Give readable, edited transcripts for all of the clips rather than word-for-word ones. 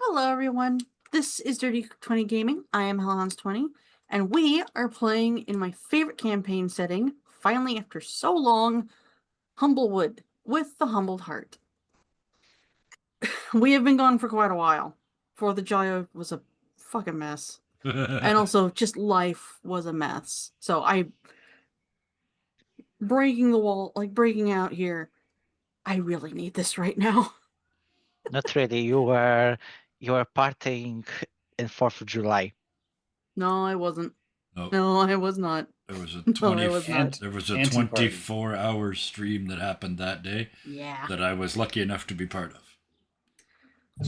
Hello, everyone. This is Dirty 20 Gaming. I am Hellhounds20, and we are playing in my favorite campaign setting, finally after so long, Humblewood with the Humbled Heart. We have been gone for quite a while. 4th of July was a fucking mess. And also, just life was a mess. So breaking the wall, breaking out here, I really need this right now. Not really. You were partying in 4th of July. No, I wasn't. No, No, I was not. there was a No, I was not. there was a Anti-party. 24-hour stream that happened that day Yeah. that I was lucky enough to be part of.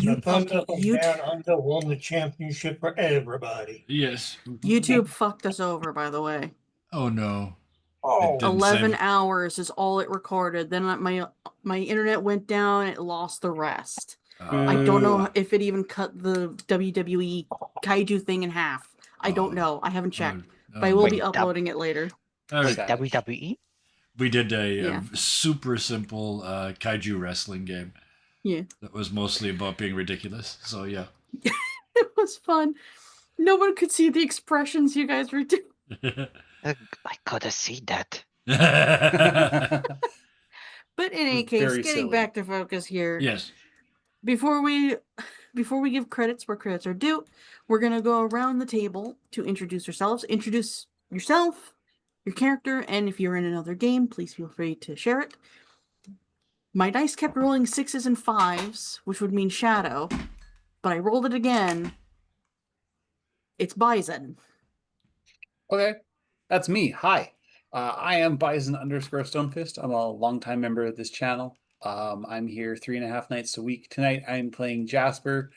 Natasha Down Under won the championship for everybody. Yes. YouTube fucked us over, by the way. Oh no. Oh, Didn't 11 save- hours is all it recorded. Then my internet went down. It lost the rest. I don't know if it even cut the WWE kaiju thing in half. I don't know. I haven't checked. But I will be uploading it later. Wait, Sad. WWE? We did Yeah. a super simple kaiju wrestling game. Yeah. That was mostly about being ridiculous. So yeah. It was fun. No one could see the expressions you guys were doing. I gotta see that. But in any It was case, very getting silly. back to focus here. Yes. Before we give credits where credits are due, we're gonna go around the table to introduce ourselves. Introduce yourself, your character, and if you're in another game, please feel free to share it. My dice kept rolling 6s and 5s, which would mean Shadow, but I rolled it again. It's Bison. Okay, that's me. Hi, I am Bison _ Stonefist. I'm a longtime member of this channel. I'm here 3.5 nights a week. Tonight I'm playing Jasper,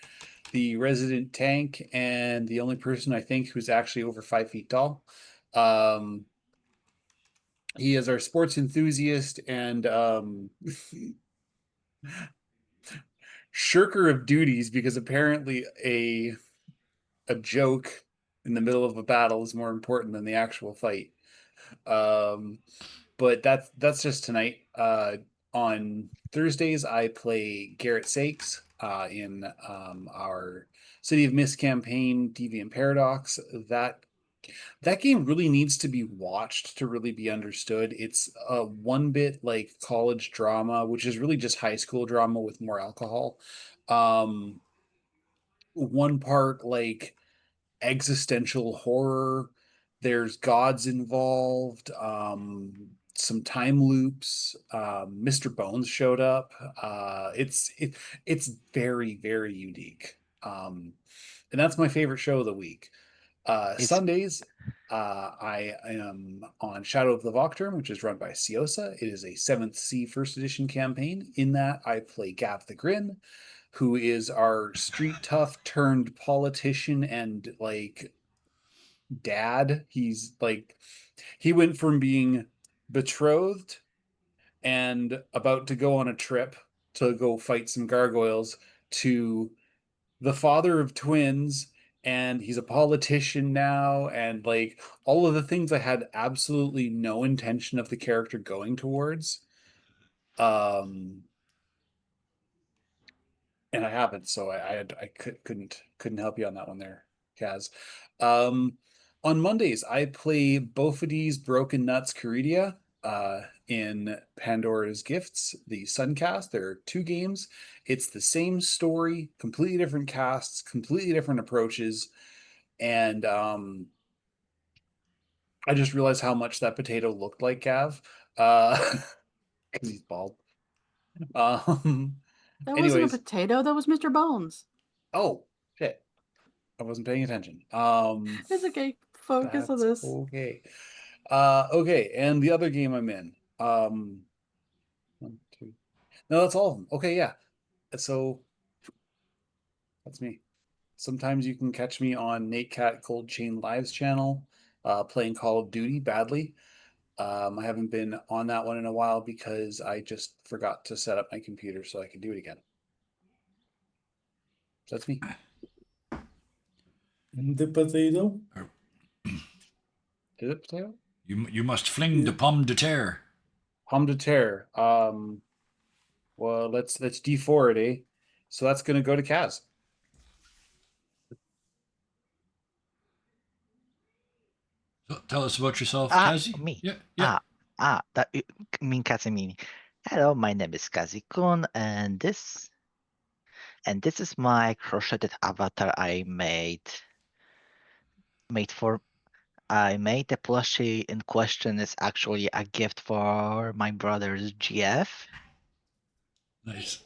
the resident tank, and the only person I think who's actually over 5 feet tall. He is our sports enthusiast and shirker of duties because apparently a joke in the middle of a battle is more important than the actual fight. But that's just tonight. On Thursdays, I play Garrett Sakes in our City of Mist campaign, Deviant Paradox. That game really needs to be watched to really be understood. It's a one bit like college drama, which is really just high school drama with more alcohol. One part like existential horror. There's gods involved. Some time loops. Mr. Bones showed up. It's very very unique. And that's my favorite show of the week. Sundays, I am on Shadow of the Vocturn, which is run by Ciosa. It is a 7th C first edition campaign. In that, I play Gav the Grin, who is our street tough turned politician and like dad. He's like, he went from being betrothed and about to go on a trip to go fight some gargoyles to the father of twins, and he's a politician now, and like all of the things I had absolutely no intention of the character going towards. And I haven't, so I couldn't help you on that one there, Kaz. On Mondays, I play Bophades Broken Nuts Caridia in Pandora's Gifts, the Suncast. There are 2 games. It's the same story, completely different casts, completely different approaches, and I just realized how much that potato looked like Gav, because he's bald. That wasn't Anyways. a potato. That was Mr. Bones. Oh shit! I wasn't paying attention. It's okay. Focus on That's this. okay. Okay, and the other game I'm in. 1, 2. No, that's all of them. Okay, yeah. So that's me. Sometimes you can catch me on Nate Cat Cold Chain Lives channel, playing Call of Duty badly. I haven't been on that one in a while because I just forgot to set up my computer so I can do it again. So that's me. and the potato. Did it, potato? You must fling the pomme de terre. Pomme de terre. Well, let's D4 it, eh? So that's gonna go to Kaz. So tell us about yourself, Ah, Kazi. me. Yeah, yeah. That you mean Kazimini. Hello, my name is Kazi-kun, and this is my crocheted avatar I made for. I made the plushie in question is actually a gift for my brother's GF, Nice.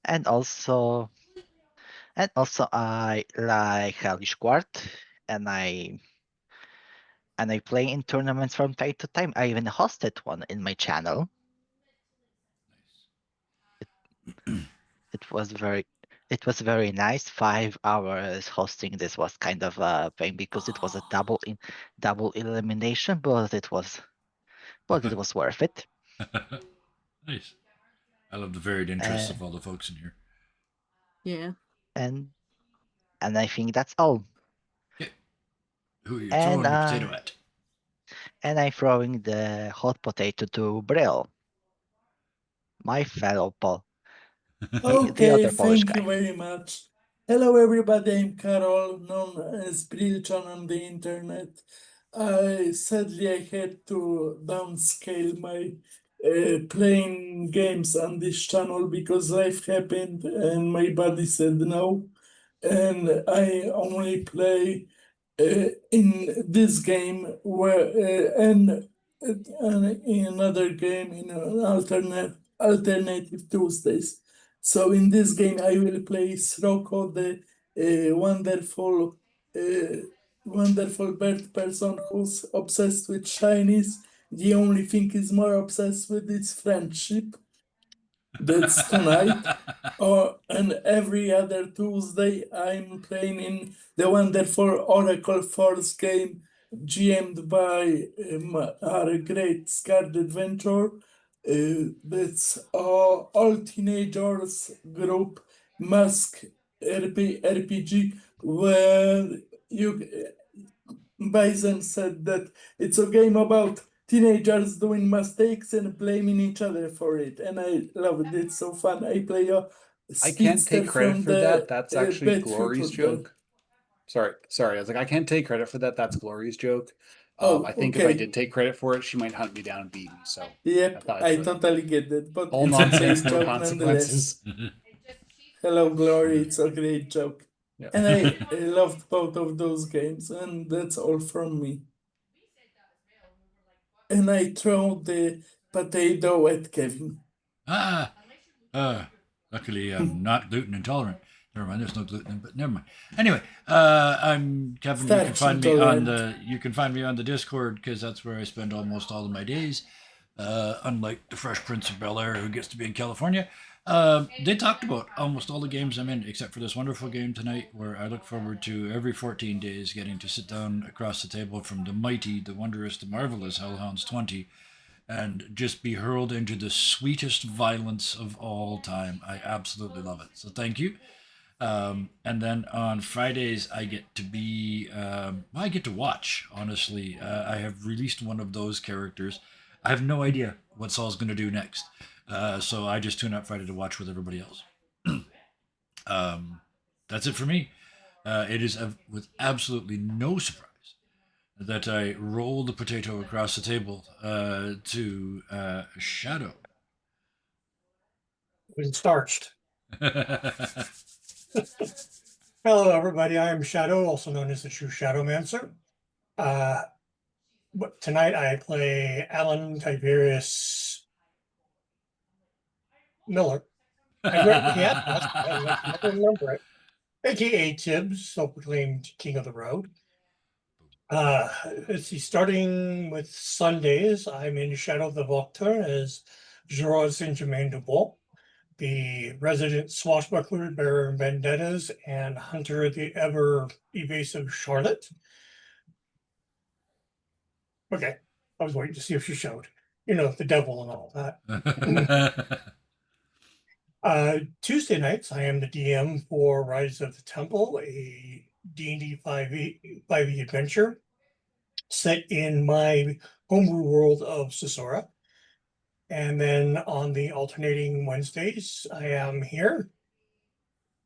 and also I like Hellish Quart, and I play in tournaments from time to time. I even hosted one in my channel. It was very nice. 5 hours hosting this was kind of a pain because it was a double elimination, but it was worth it. Nice. I love the varied interests Uh, of all the folks in here. Yeah. and I think that's all. Okay. Who are you And throwing the potato at? I'm throwing the hot potato to Brill, my fellow Paul, the Okay, other Polish thank you guy. very much. Hello, everybody. I'm Karol, known as Brilchan on the internet. Sadly, I had to downscale my playing games on this channel because life happened and my body said no. And I only play in this game and in another game in an alternative Tuesdays. So in this game, I will play Sroko, the wonderful bird person who's obsessed with shinies. The only thing he's more obsessed with is friendship. That's tonight. And every other Tuesday, I'm playing in the wonderful Oracle Force game, GM'd by our great Scarred Adventure. That's all teenagers group mask RPG, where you Bison said that it's a game about teenagers doing mistakes and blaming each other for it, and I loved it. It's so fun. I play a I can't speedster take credit from for the that. That's actually Bad Glory's Future Band. joke. Sorry. I was like, I can't take credit for that. That's Glory's joke. Oh, I think if I okay. did take credit for it, she might hunt me down and beat me. So I Yep, thought I I'd totally get that, but all it's a nonsense, great no joke nonetheless. consequences. Hello, Glory. It's a great joke, Yeah. and I loved both of those games, and that's all from me. And I throw the potato at Kevin. Luckily, I'm not gluten intolerant. Never mind, there's no gluten, but never mind. Anyway, I'm Kevin. You can Starch find me on intolerant. the Discord because that's where I spend almost all of my days. Unlike the Fresh Prince of Bel Air, who gets to be in California, they talked about almost all the games I'm in, except for this wonderful game tonight, where I look forward to every 14 days getting to sit down across the table from the mighty, the wondrous, the marvelous Hellhounds 20 and just be hurled into the sweetest violence of all time. I absolutely love it. So thank you. And then on Fridays, I get to be, I get to watch, honestly. I have released one of those characters. I have no idea what Saul's going to do next. So I just tune out Friday to watch with everybody else. That's it for me. It is with absolutely no surprise that I roll the potato across the table to Shadow. It was starched. Hello, everybody. I am Shadow, also known as the True Shadowmancer. But tonight I play Alan Tiberius Miller. I never remember it. AKA Tibbs, self-proclaimed king of the road. Let's see, starting with Sundays, I'm in Shadow of the Volctor as Gerard Saint-Germain-du-Bois, the resident swashbuckler, bearer of vendettas, and hunter of the ever-evasive Charlotte. Okay, I was waiting to see if she showed. You know, the devil and all that. Tuesday nights, I am the DM for Rise of the Temple, a D&D 5e adventure set in my homebrew world of Sisora. And then on the alternating Wednesdays, I am here.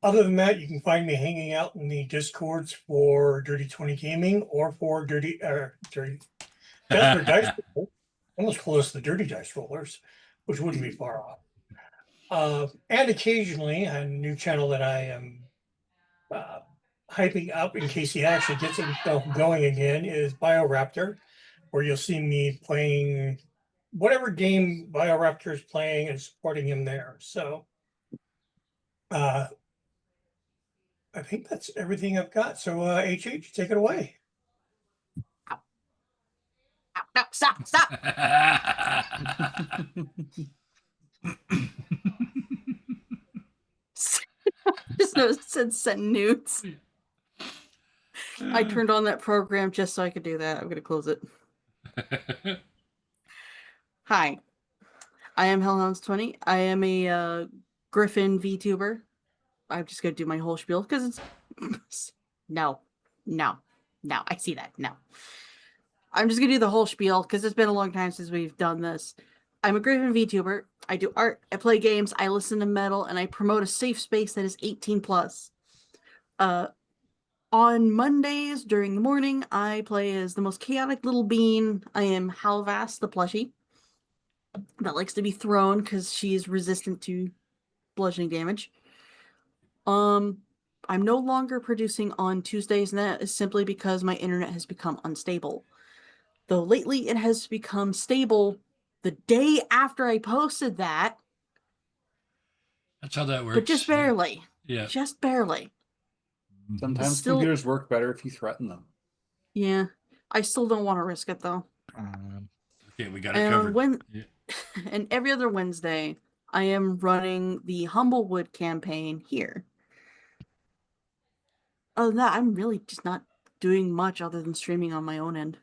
Other than that, you can find me hanging out in the Discords for Dirty 20 Gaming or for Dirty Desperate Dice Rollers. Almost close to the Dirty Dice Rollers, which wouldn't be far off. And occasionally, a new channel that I am hyping up in case he actually gets himself going again is BioRaptor, where you'll see me playing whatever game BioRaptor is playing and supporting him there. So I think that's everything I've got. So HH, take it away. Ow, no, stop, stop. Just noticed it said send nudes. I turned on that program just so I could do that. I'm going to close it. Hi, I am Hellhounds20. I am a Griffin VTuber. I'm just going to do my whole spiel because it's... No. I see that. No. I'm just going to do the whole spiel because it's been a long time since we've done this. I'm a Griffin VTuber. I do art, I play games, I listen to metal, and I promote a safe space that is 18 plus. On Mondays during the morning, I play as the most chaotic little bean. I am Halvas, the plushie that likes to be thrown because she's resistant to bludgeoning damage. I'm no longer producing on Tuesdays, and that is simply because my internet has become unstable. Though lately it has become stable the day after I posted that. That's how that works. But just barely. Yeah. Just barely. Sometimes Still- computers work better if you threaten them. Yeah. I still don't want to risk it, though. Okay, we got it covered. Yeah. And every other Wednesday, I am running the Humblewood campaign here. Other than that, I'm really just not doing much other than streaming on my own end.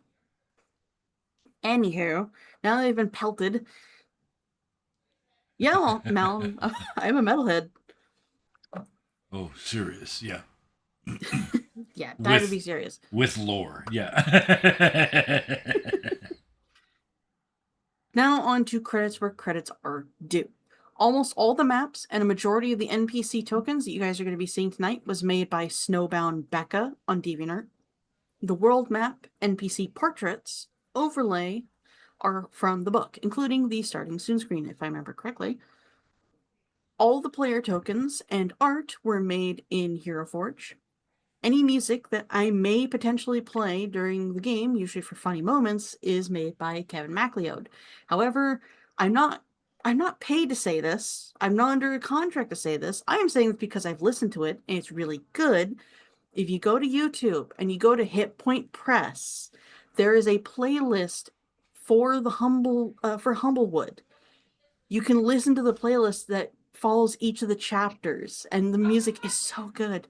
Anywho, now that I've been pelted, yeah, well, Mal, I'm a metalhead. Oh, serious. Yeah. Yeah, time to be serious. With lore. Yeah. Now on to credits where credits are due. Almost all the maps and a majority of the NPC tokens that you guys are going to be seeing tonight was made by Snowbound Becca on DeviantArt. The world map, NPC portraits, overlay are from the book, including the starting soon screen, if I remember correctly. All the player tokens and art were made in Hero Forge. Any music that I may potentially play during the game, usually for funny moments, is made by Kevin MacLeod. However, I'm not paid to say this. I'm not under a contract to say this. I am saying this because I've listened to it and it's really good. If you go to YouTube and you go to Hit Point Press, there is a playlist for the Humblewood. You can listen to the playlist that follows each of the chapters, and the music is so good.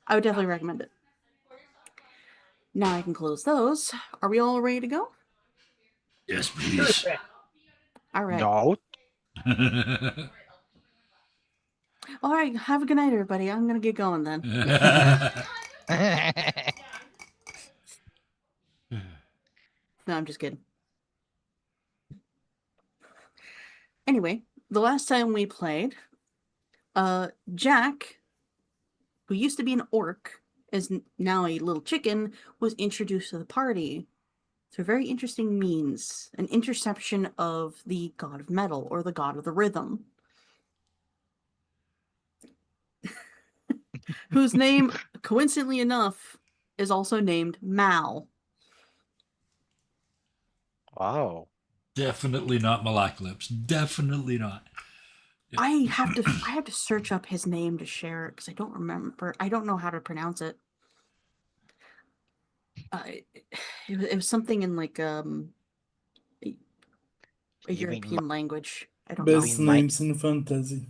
I would definitely recommend it. Now I can close those. Are we all ready to go? Yes, please. All right. No. All right. Have a good night, everybody. I'm going to get going then. No, I'm just kidding. Anyway, the last time we played, Jack, who used to be an orc, is now a little chicken, was introduced to the party through very interesting means, an interception of the god of metal, or the god of the rhythm, whose name, coincidentally enough, is also named Mal. Wow. Definitely not Malaclips. Definitely not. Yeah. I have to search up his name to share it because I don't remember. I don't know how to pronounce it. It was something in like a European language. I don't know. Best names in fantasy.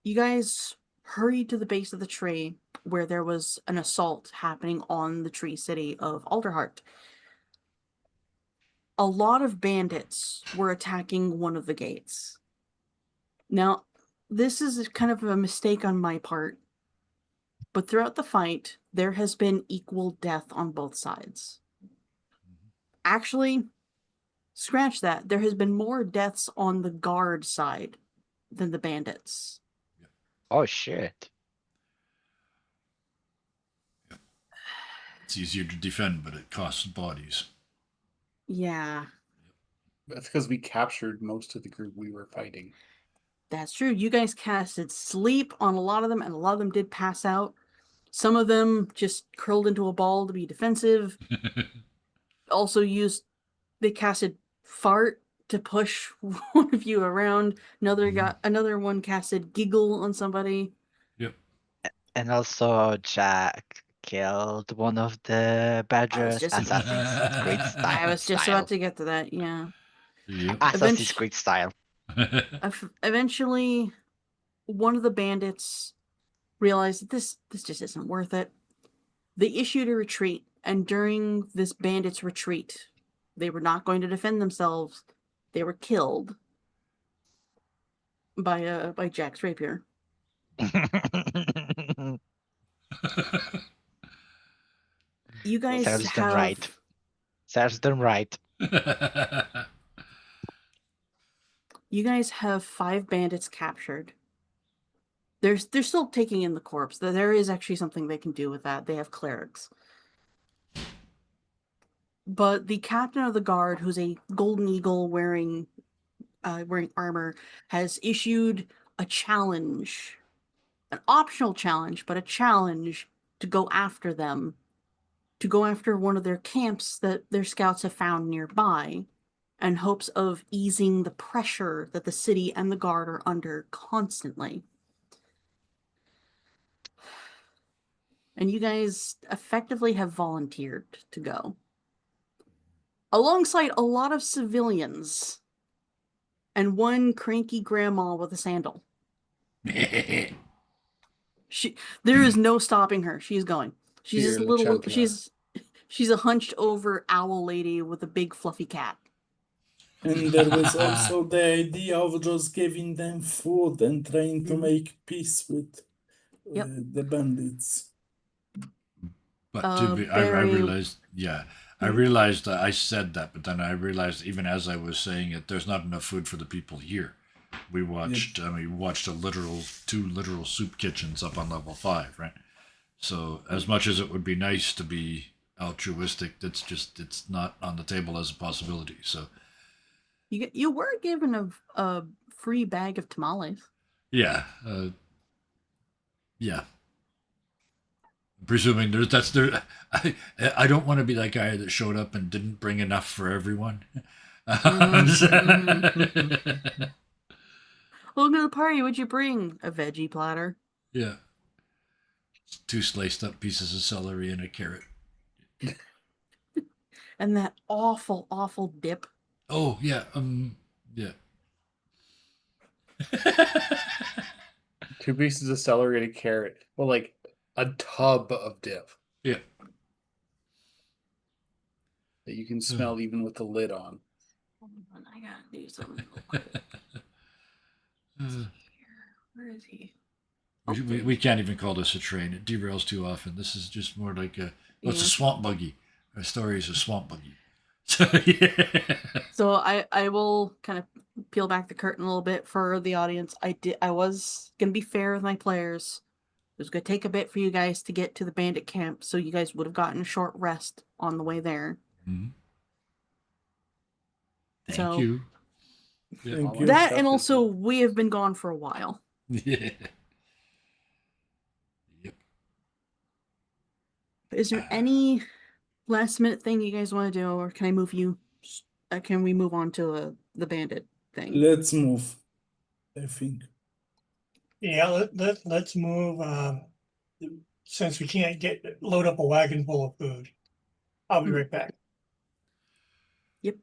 You guys hurried to the base of the tree where there was an assault happening on the tree city of Alderheart. A lot of bandits were attacking one of the gates. Now, this is kind of a mistake on my part, but throughout the fight, there has been equal death on both sides. Actually, scratch that. There has been more deaths on the guard side than the bandits. Oh shit. It's easier to defend, but it costs bodies. Yeah, That's because we captured most of the group we were fighting. that's true. You guys casted sleep on a lot of them, and a lot of them did pass out. Some of them just curled into a ball to be defensive. Also they casted fart to push one of you around. Another one casted giggle on somebody. Yep. And also Jack killed one of the badgers. just- Assassin's Creed I was just about style. to get to that. Yeah. Yep. Assassin's Creed style. Eventually, one of the bandits realized that this just isn't worth it. They issued a retreat, and during this bandits' retreat, they were not going to defend themselves. They were killed by Jack's rapier. You guys Serves them have right. Serves them right. you guys have 5 bandits captured. They're still taking in the corpse. There is actually something they can do with that. They have clerics. But the captain of the guard, who's a golden eagle wearing armor, has issued a challenge, an optional challenge, but a challenge to go after them, to go after one of their camps that their scouts have found nearby, in hopes of easing the pressure that the city and the guard are under constantly. And you guys effectively have volunteered to go. Alongside a lot of civilians and one cranky grandma with a sandal. There is no stopping her. She's going. She's Here, just a little. Lachudra. She's a hunched over owl lady with a big fluffy cat. And there was also the idea of just giving them food and trying to Mhm. make peace with Yep. the bandits. But I Barry- realized, yeah, I realized that I said that, but then I realized even as I was saying it, there's not enough food for the people here. We watched, two literal soup kitchens up on level 5, right? So as much as it would be nice to be altruistic, it's not on the table as a possibility. So You were given a free bag of tamales. yeah, yeah. Presuming that's there. I don't want to be that guy that showed up and didn't bring enough for everyone. Welcome to the party. What'd you bring? A veggie platter. Yeah. 2 sliced up pieces of celery and a carrot. And that awful, awful dip. Oh yeah, yeah. 2 pieces of celery and a carrot. Well, like a tub of dip Yeah. that you can smell even with the lid on. Hold on, I gotta do something real quick. Where is he? We can't even call this a train. It derails too often. This is just more like a Yeah. a swamp buggy. Our story is a swamp buggy. So yeah. So I will kind of peel back the curtain a little bit for the audience. I was gonna be fair with my players. It was gonna take a bit for you guys to get to the bandit camp, so you guys would have gotten a short rest on the way there. Mhm. Thank So- you. Yeah. Thank you. That and also we have been gone for a while. Yeah. Yep. Is there any last minute thing you guys want to do, or can I move you? Can we move on to the bandit thing? Let's move, I think. Yeah, let's move. Since we can't load up a wagon full of food, I'll be right back. Yep.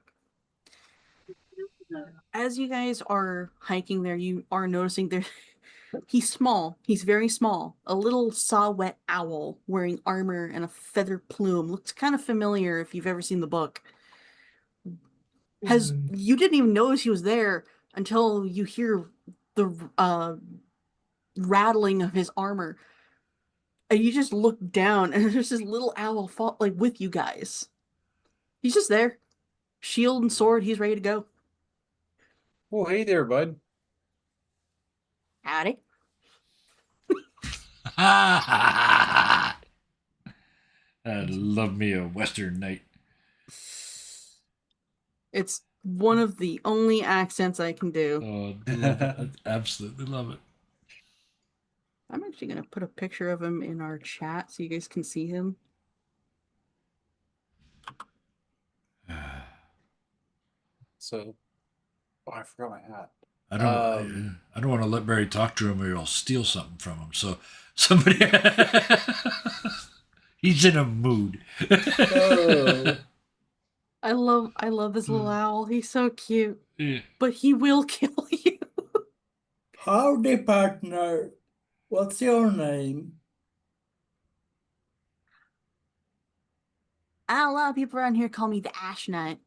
As you guys are hiking there, you are noticing there. He's small. He's very small. A little saw-whet owl wearing armor and a feather plume. Looks kind of familiar if you've ever seen the book. You didn't even notice he was there until you hear the rattling of his armor, and you just look down, and there's this little owl with you guys. He's just there, shield and sword. He's ready to go. Oh, hey there, bud. Howdy. love me a Western night. It's one of the only accents I can do. Oh, love it. I absolutely love it. I'm actually going to put a picture of him in our chat so you guys can see him. So, oh, I forgot my hat. I don't. I don't want to let Barry talk to him, or I'll steal something from him. So somebody, he's in a mood. Oh, I love this little owl. He's so cute. Yeah. But he will kill you. howdy, partner. What's your name? A lot of people around here call me the Ash Knight.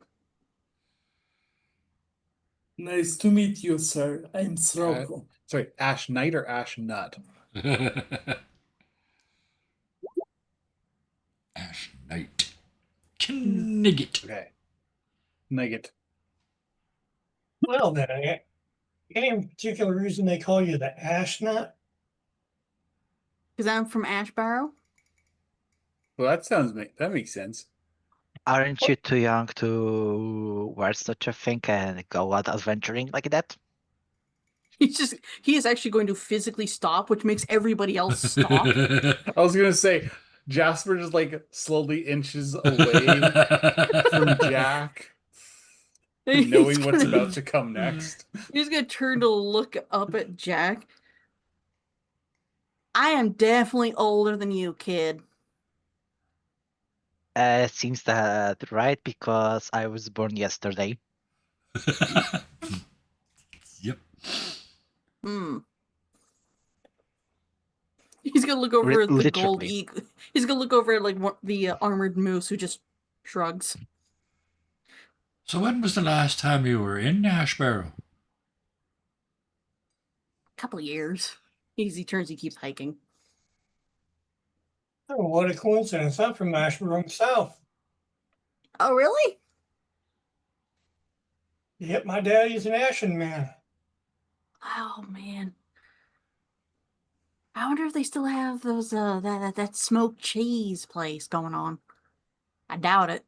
Nice to meet you, sir. I'm Sroko. Sorry, Ash Knight or Ash Nut? Ash Knight. Knigget. Okay. Nugget. Well, then, any particular reason they call you the ash nut? Because I'm from Ashbarrow. Well, that makes sense. Aren't you too young to wear such a thing and go out adventuring like that? He is actually going to physically stop, which makes everybody else stop. I was gonna say Jasper just like slowly inches away from Jack, knowing what's about to come next. He's gonna turn to look up at Jack. I am definitely older than you, kid. Seems that right because I was born yesterday. Yep. Hmm. He's gonna look over at the gold Literally. eagle. He's gonna look over at like the armored moose who just shrugs. So when was the last time you were in Ashbarrow? Couple of years. He turns. He keeps hiking. Oh, what a coincidence. I'm from Ashburn South. Oh, really? Yep, my daddy's an Ashen man. Oh man. I wonder if they still have those that smoked cheese place going on. I doubt it.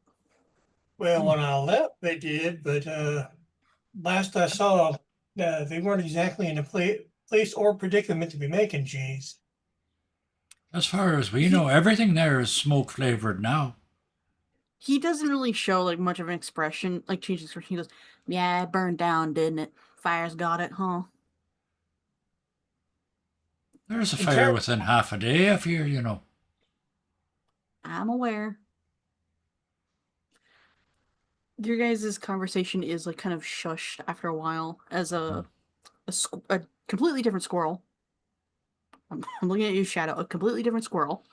Well, when I left, they did, but last I saw, they weren't exactly in a place or predicament to be making cheese. As far as we know, everything there is smoke flavored now. He doesn't really show like much of an expression, like change expression. He goes, "Yeah, it burned down, didn't it? Fires got it, huh?" There's a In fire ter- within half a day of here, you know. I'm aware. Your guys' conversation is like kind of shushed after a while as a completely different squirrel. I'm looking at you, Shadow. A completely different squirrel,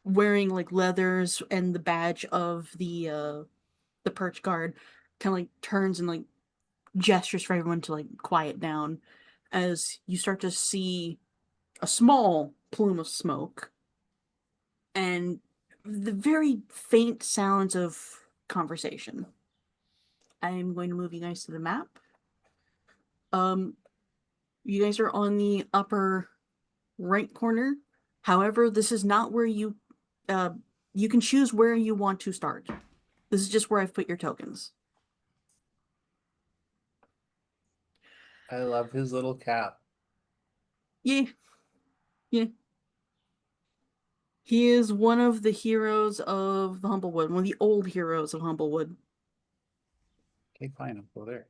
wearing like leathers and the badge of the perch guard, kind of like turns and like gestures for everyone to like quiet down, as you start to see a small plume of smoke and the very faint sounds of conversation. I am going to move you guys to the map. You guys are on the upper right corner. However, this is not where you can choose where you want to start. This is just where I've put your tokens. I love his little cap. Yeah. Yeah. He is one of the heroes of the Humblewood, one of the old heroes of Humblewood. Okay, fine, I'll go there.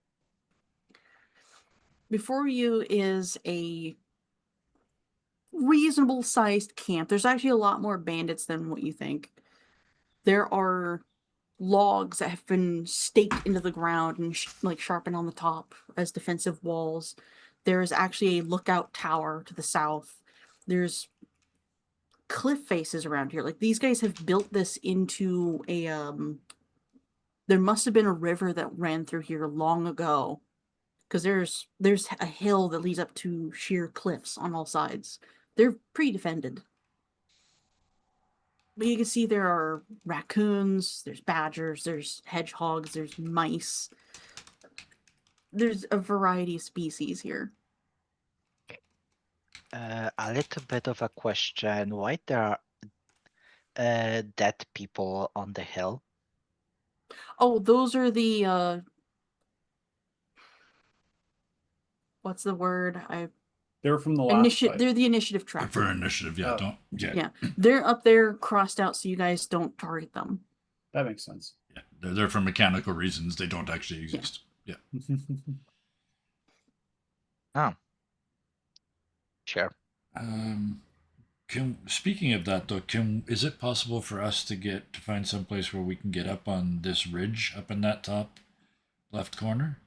Before you is a reasonable sized camp. There's actually a lot more bandits than what you think. There are logs that have been staked into the ground and like sharpened on the top as defensive walls. There is actually a lookout tower to the south. There's cliff faces around here. Like these guys have built this into a there must have been a river that ran through here long ago, because there's a hill that leads up to sheer cliffs on all sides. They're pretty defended. But you can see there are raccoons, there's badgers, there's hedgehogs, there's mice. There's a variety of species here. A little bit of a question. Why there are dead people on the hill? Oh, those are the what's the word? They're from the last fight. They're the initiative tracker. For initiative, yeah, Oh. don't. Yeah, Yeah, they're up there crossed out so you guys don't target them. That makes sense. yeah. They're there for mechanical reasons. They don't actually exist. Yeah. Oh, sure. Speaking of that though, is it possible for us to find some place where we can get up on this ridge up in that top left corner?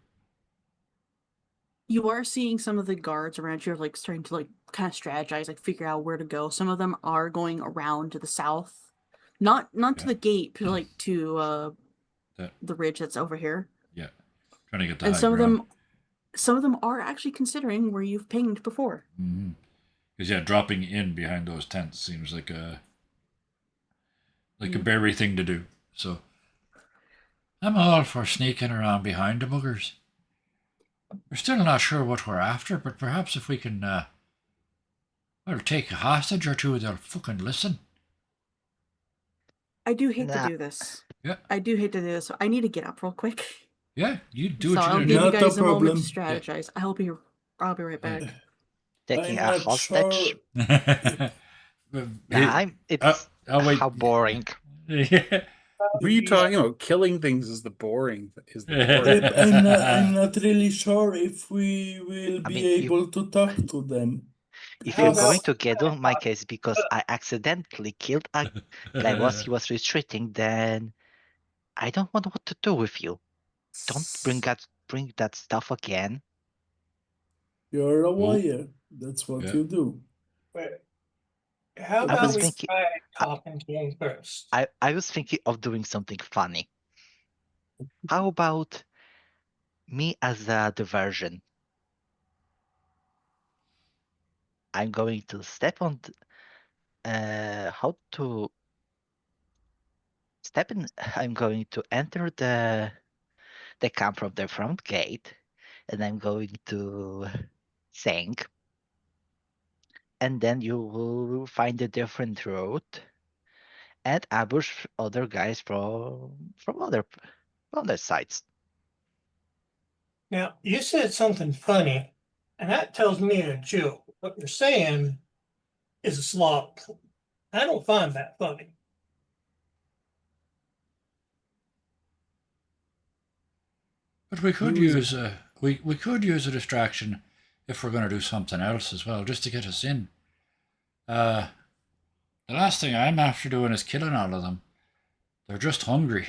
You are seeing some of the guards around you are like starting to like kind of strategize, like figure out where to go. Some of them are going around to the south, not to Yeah. the gate, but like to That- the ridge that's over here. Yeah, trying to get the And high some ground. of them are actually considering where you've pinged before. Because yeah, dropping in behind those tents seems like a berry thing to do. So I'm all for sneaking around behind the buggers. We're still not sure what we're after, but perhaps if we can, take a hostage or two, they'll fucking listen. I do hate to Nah. do this. Yeah. I do hate to do this. So I need to get up real quick. Yeah, you do So what I'll you give gotta you Not a guys a moment to problem. strategize. I'll be right back. Taking I'm a not hostage? sure. Nah, it's I'll wait. how boring. Yeah. What are you talking about? Killing things is the boring. Yep, I'm not really sure if we will I be mean, able to talk to them. If How you're about- going to get on my case because I accidentally killed a guy whilst he was retreating, then I don't know what to do with you. Don't bring that stuff again. You're a Oh. warrior. That's what Yeah. you do. But how I about was we thinking- try talking to him first? I was thinking of doing something funny. How about me as a diversion? I'm going to step on how to step in. I'm going to enter the camp from the front gate, and I'm going to sing, and then you will find a different route and ambush other guys from other sides. Now, you said something funny, and that tells me a joke. What you're saying is a slop. I don't find that funny. But we could Who is use we could use a distraction if we're going to do something else as well, just to get us in. The last thing I'm after doing is killing all of them. They're just hungry.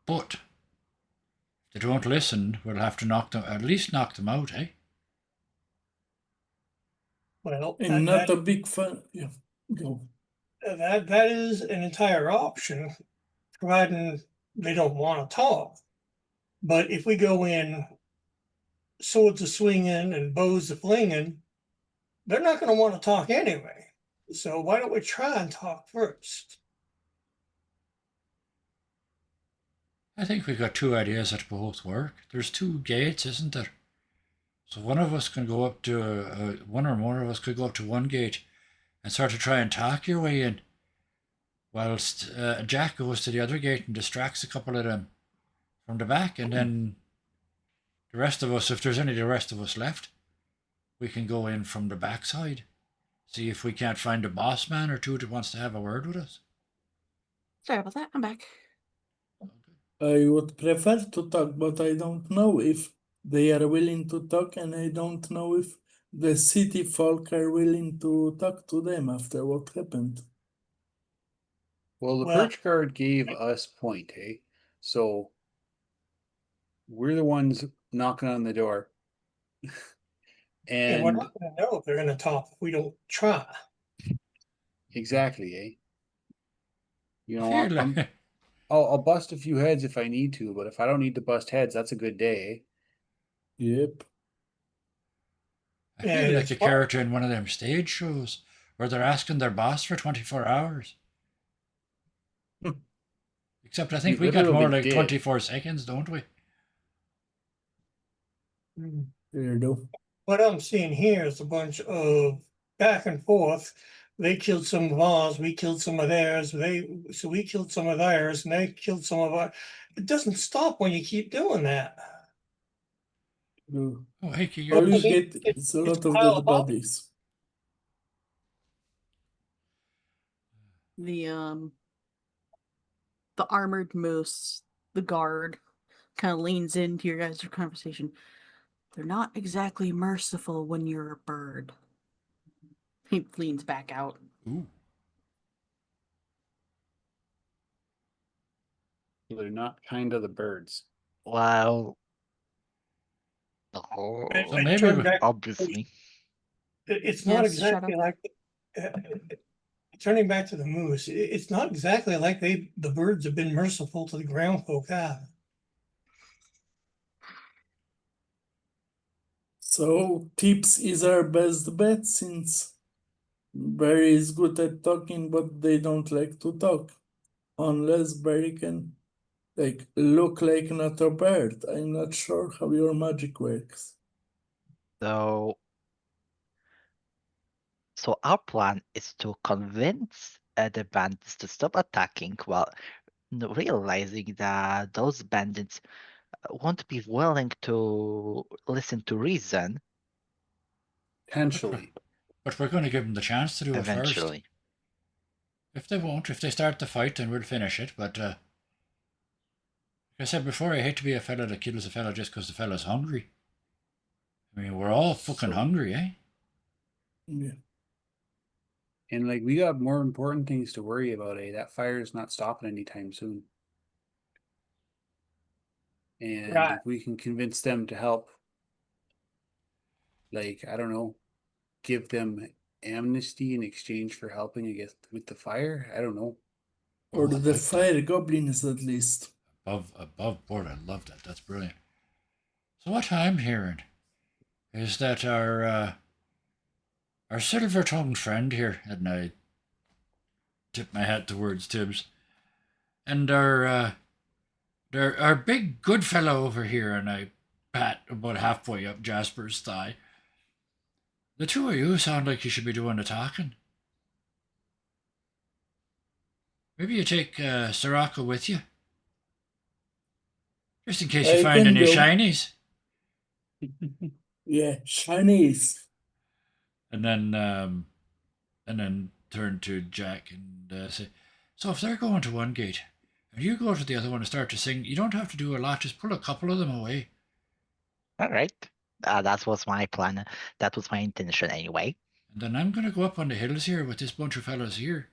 But if they don't listen, we'll have to at least knock them out, eh? Well, I'm not a big fan. Yeah, go. that is an entire option, providing they don't want to talk. But if we go in swords a swinging and bows a flinging, they're not going to want to talk anyway. So why don't we try and talk first? I think we've got two ideas that both work. There's two gates, isn't there? So one of us can go up to one or more of us could go up to one gate and start to try and talk your way in, whilst Jack goes to the other gate and distracts a couple of them from the back, and then the rest of us, if there's any of the rest of us left, we can go in from the backside. See if we can't find a boss man or two that wants to have a word with us. Sorry about that. I'm back. I would prefer to talk, but I don't know if they are willing to talk, and I don't know if the city folk are willing to talk to them after what happened. Well, the Well- perch guard gave us point, eh? So we're the ones knocking on the door. And we're And not going to know if they're going to talk if we don't try. exactly, eh? You know, Feel like- I'll bust a few heads if I need to, but if I don't need to bust heads, that's a good day, eh? Yep. I feel And like it's a fun. character in one of them stage shows where they're asking their boss for 24 hours. Except I think We we got more literally like did. 24 seconds, don't we? There you go. What I'm seeing here is a bunch of back and forth. They killed some of ours, we killed some of theirs, so we killed some of theirs, and they killed some of our. It doesn't stop when you keep doing that. You Oh, hey, you all you guys. get is a lot of piled dead up. bodies. The armored moose, the guard, kind of leans into your guys' conversation. They're not exactly merciful when you're a bird. He leans back out. Ooh. They're not kind of the birds. Well, So oh, maybe turn we- back. obviously. It's not Yes, shut exactly up. like. Turning back to the moose, it's not exactly like the birds have been merciful to the ground folk have. So Tips is our best bet since Barry is good at talking, but they don't like to talk. Unless Barry can look like not a bird. I'm not sure how your magic works. So our plan is to convince the bandits to stop attacking while realizing that those bandits won't be willing to listen to reason Potentially. But we're going to give them the chance to do it first. eventually. If they start the fight, then we'll finish it. But like I said before, I hate to be a fella that kills a fella just because the fella's hungry. I mean, we're all fucking hungry, eh? Yeah. And like we got more important things to worry about, eh? That fire is not stopping anytime soon. And Right. if we can convince them to help, like, I don't know, give them amnesty in exchange for helping against with the fire, I don't know. Or Oh, I the like that. fire goblins at least. Above board. I love that. That's brilliant. So what I'm hearing is that our silver-tongued friend here, and I tip my hat towards Tibbs, and our big good fellow over here, and I pat about halfway up Jasper's thigh. The two of you sound like you should be doing the talking. Maybe you take Soraka with you, just in case you I find can any go. shinies. Yeah, Chinese. And then turn to Jack and say, so if they're going to one gate and you go to the other one and start to sing, you don't have to do a lot, just pull a couple of them away. All right. That was my plan. That was my intention anyway. And then I'm going to go up on the hills here with this bunch of fellas here.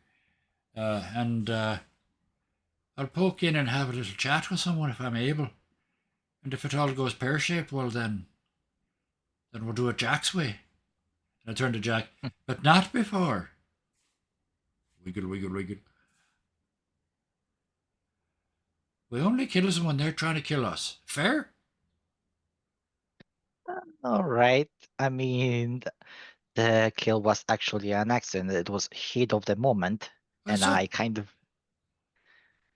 And I'll poke in and have a little chat with someone if I'm able. And if it all goes pear-shaped, well then we'll do it Jack's way. And I turn to Jack, but not before. Wiggle, wiggle, wiggle. We only kill them when they're trying to kill us. Fair? All right. I mean, the kill was actually an accident. It was heat of the moment, Well, and so- I kind of.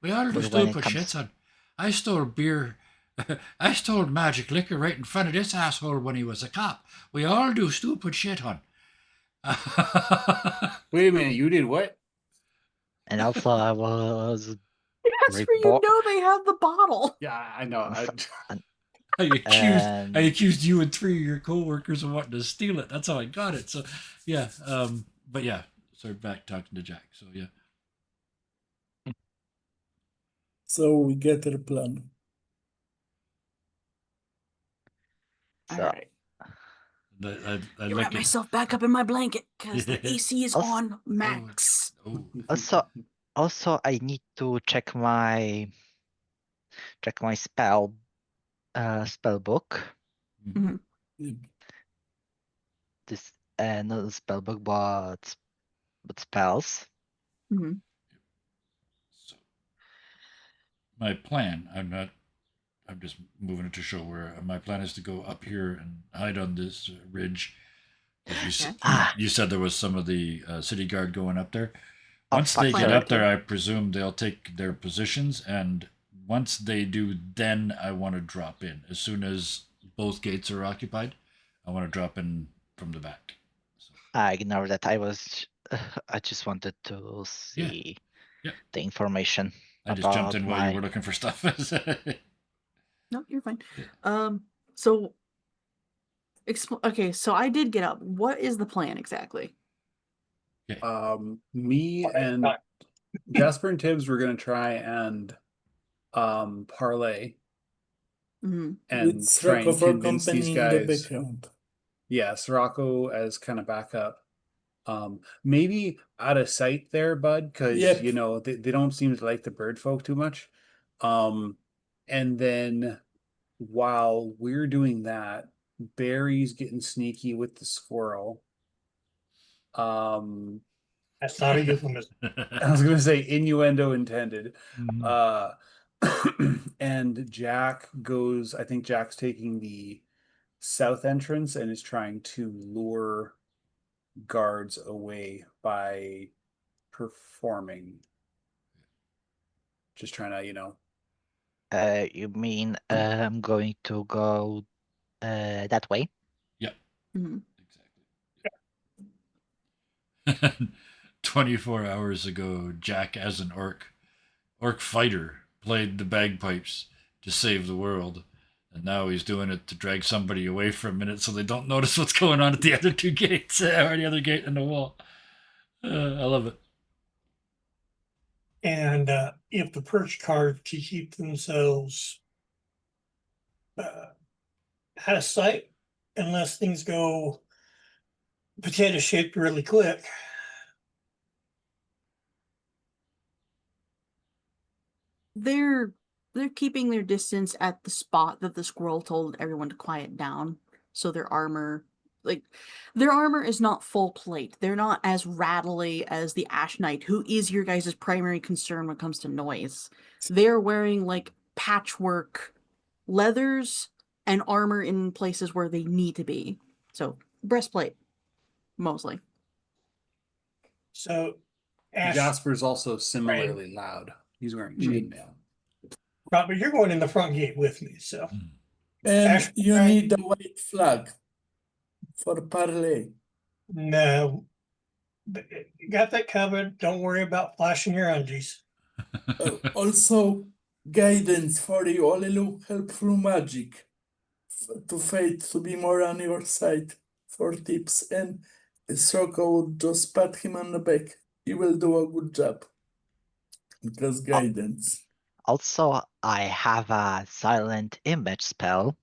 We all do But when it stupid comes- shit, son. I stole beer. I stole magic liquor right in front of this asshole when he was a cop. We all do stupid shit, hon. Wait a minute, you did what? And also, I was. That's where you know they have the bottle. Yeah, I know. I accused you and 3 of your co-workers of wanting to steal it. That's how I got it. So, yeah. But yeah, so back talking to Jack. So yeah. So we get the plan. All So, right. I I like wrap it. myself back up in my blanket because the AC is Also- on max. Oh, Also, I need to check my spell book. Mhm. This not the spell book, but spells. Mhm. so my plan. I'm just moving it to show where my plan is to go up here and hide on this ridge. As Ah. you said there was some of the city guard going up there. Oh, Once fuck, they get sorry. up there, I presume they'll take their positions, and once they do, then I want to drop in. As soon as both gates are occupied, I want to drop in from the back. So, I ignore that. I just wanted to see Yeah. the information I just jumped about in while you my. were looking for stuff. No, you're fine. Yeah. So okay, so I did get up. What is the plan exactly? Me and Jasper and Tibbs were gonna try and parlay Hmm. and With try and Srocco for convince these company in the guys. background. Yeah, Sirocco as kind of backup. Maybe out of sight there, bud, because Yep. you know they don't seem to like the bird folk too much. And then while we're doing that, Barry's getting sneaky with the squirrel. That's not a euphemism. I was gonna say innuendo intended. Mhm. And Jack goes, I think Jack's taking the south entrance and is trying to lure guards away by performing. Just trying to, You mean I'm going to go that way? Hmm. Exactly. 24 hours ago, Jack as an orc fighter, played the bagpipes to save the world. And now he's doing it to drag somebody away for a minute so they don't notice what's going on at the other two gates or the other gate in the wall. I love it. And if the perch card to keep themselves out of sight, unless things go potato shaped really quick. They're keeping their distance at the spot that the squirrel told everyone to quiet down. So their armor is not full plate. They're not as rattly as the Ash Knight, who is your guys' primary concern when it comes to noise. They're wearing like patchwork leathers and armor in places where they need to be. So breastplate, mostly. So Ash, Jasper's also similarly loud. He's wearing chainmail. Robert, you're going in the front gate with me. So And Ash, you need a white flag for parlay. no, you got that covered. Don't worry about flashing your undies. Also, guidance for you, a little help through magic to fate to be more on your side for tips. And Srocco would just pat him on the back. He will do a good job because guidance. Also, I have a silent image spell,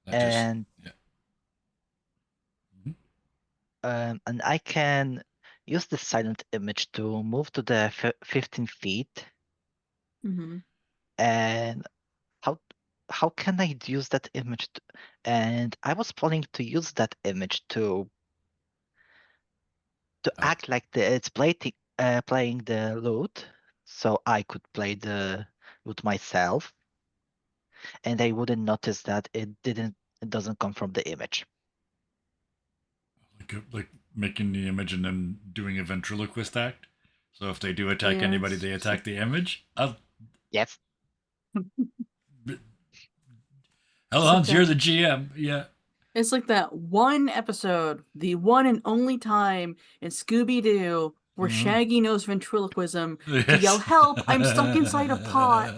and and I can use the silent image to move to the 15 feet. Mm-hmm. And how can I use that image? And I was planning to use that image to act like it's playing the lute, so I could play the lute myself, and I wouldn't notice that it doesn't come from the image. Like making the image and then doing a ventriloquist act. So if they do attack anybody, they attack the image. Yes. Hell, Hans, you're the GM. Yeah. It's like that one episode, the one and only time in Scooby-Doo where Shaggy knows ventriloquism to yell, "Help, I'm stuck inside a pot."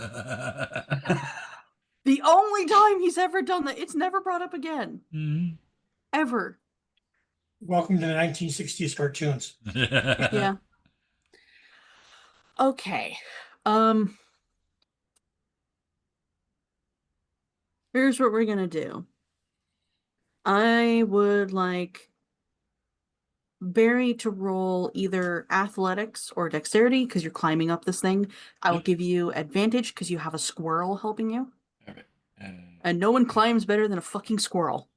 The only time he's ever done that. It's never brought up again. Mhm. Ever. Welcome to the 1960s cartoons. Yeah. Okay. Here's what we're gonna do. I would like Barry to roll either athletics or dexterity because you're climbing up this thing. I will give you advantage because you have a squirrel helping you. All right. And no one climbs better than a fucking squirrel.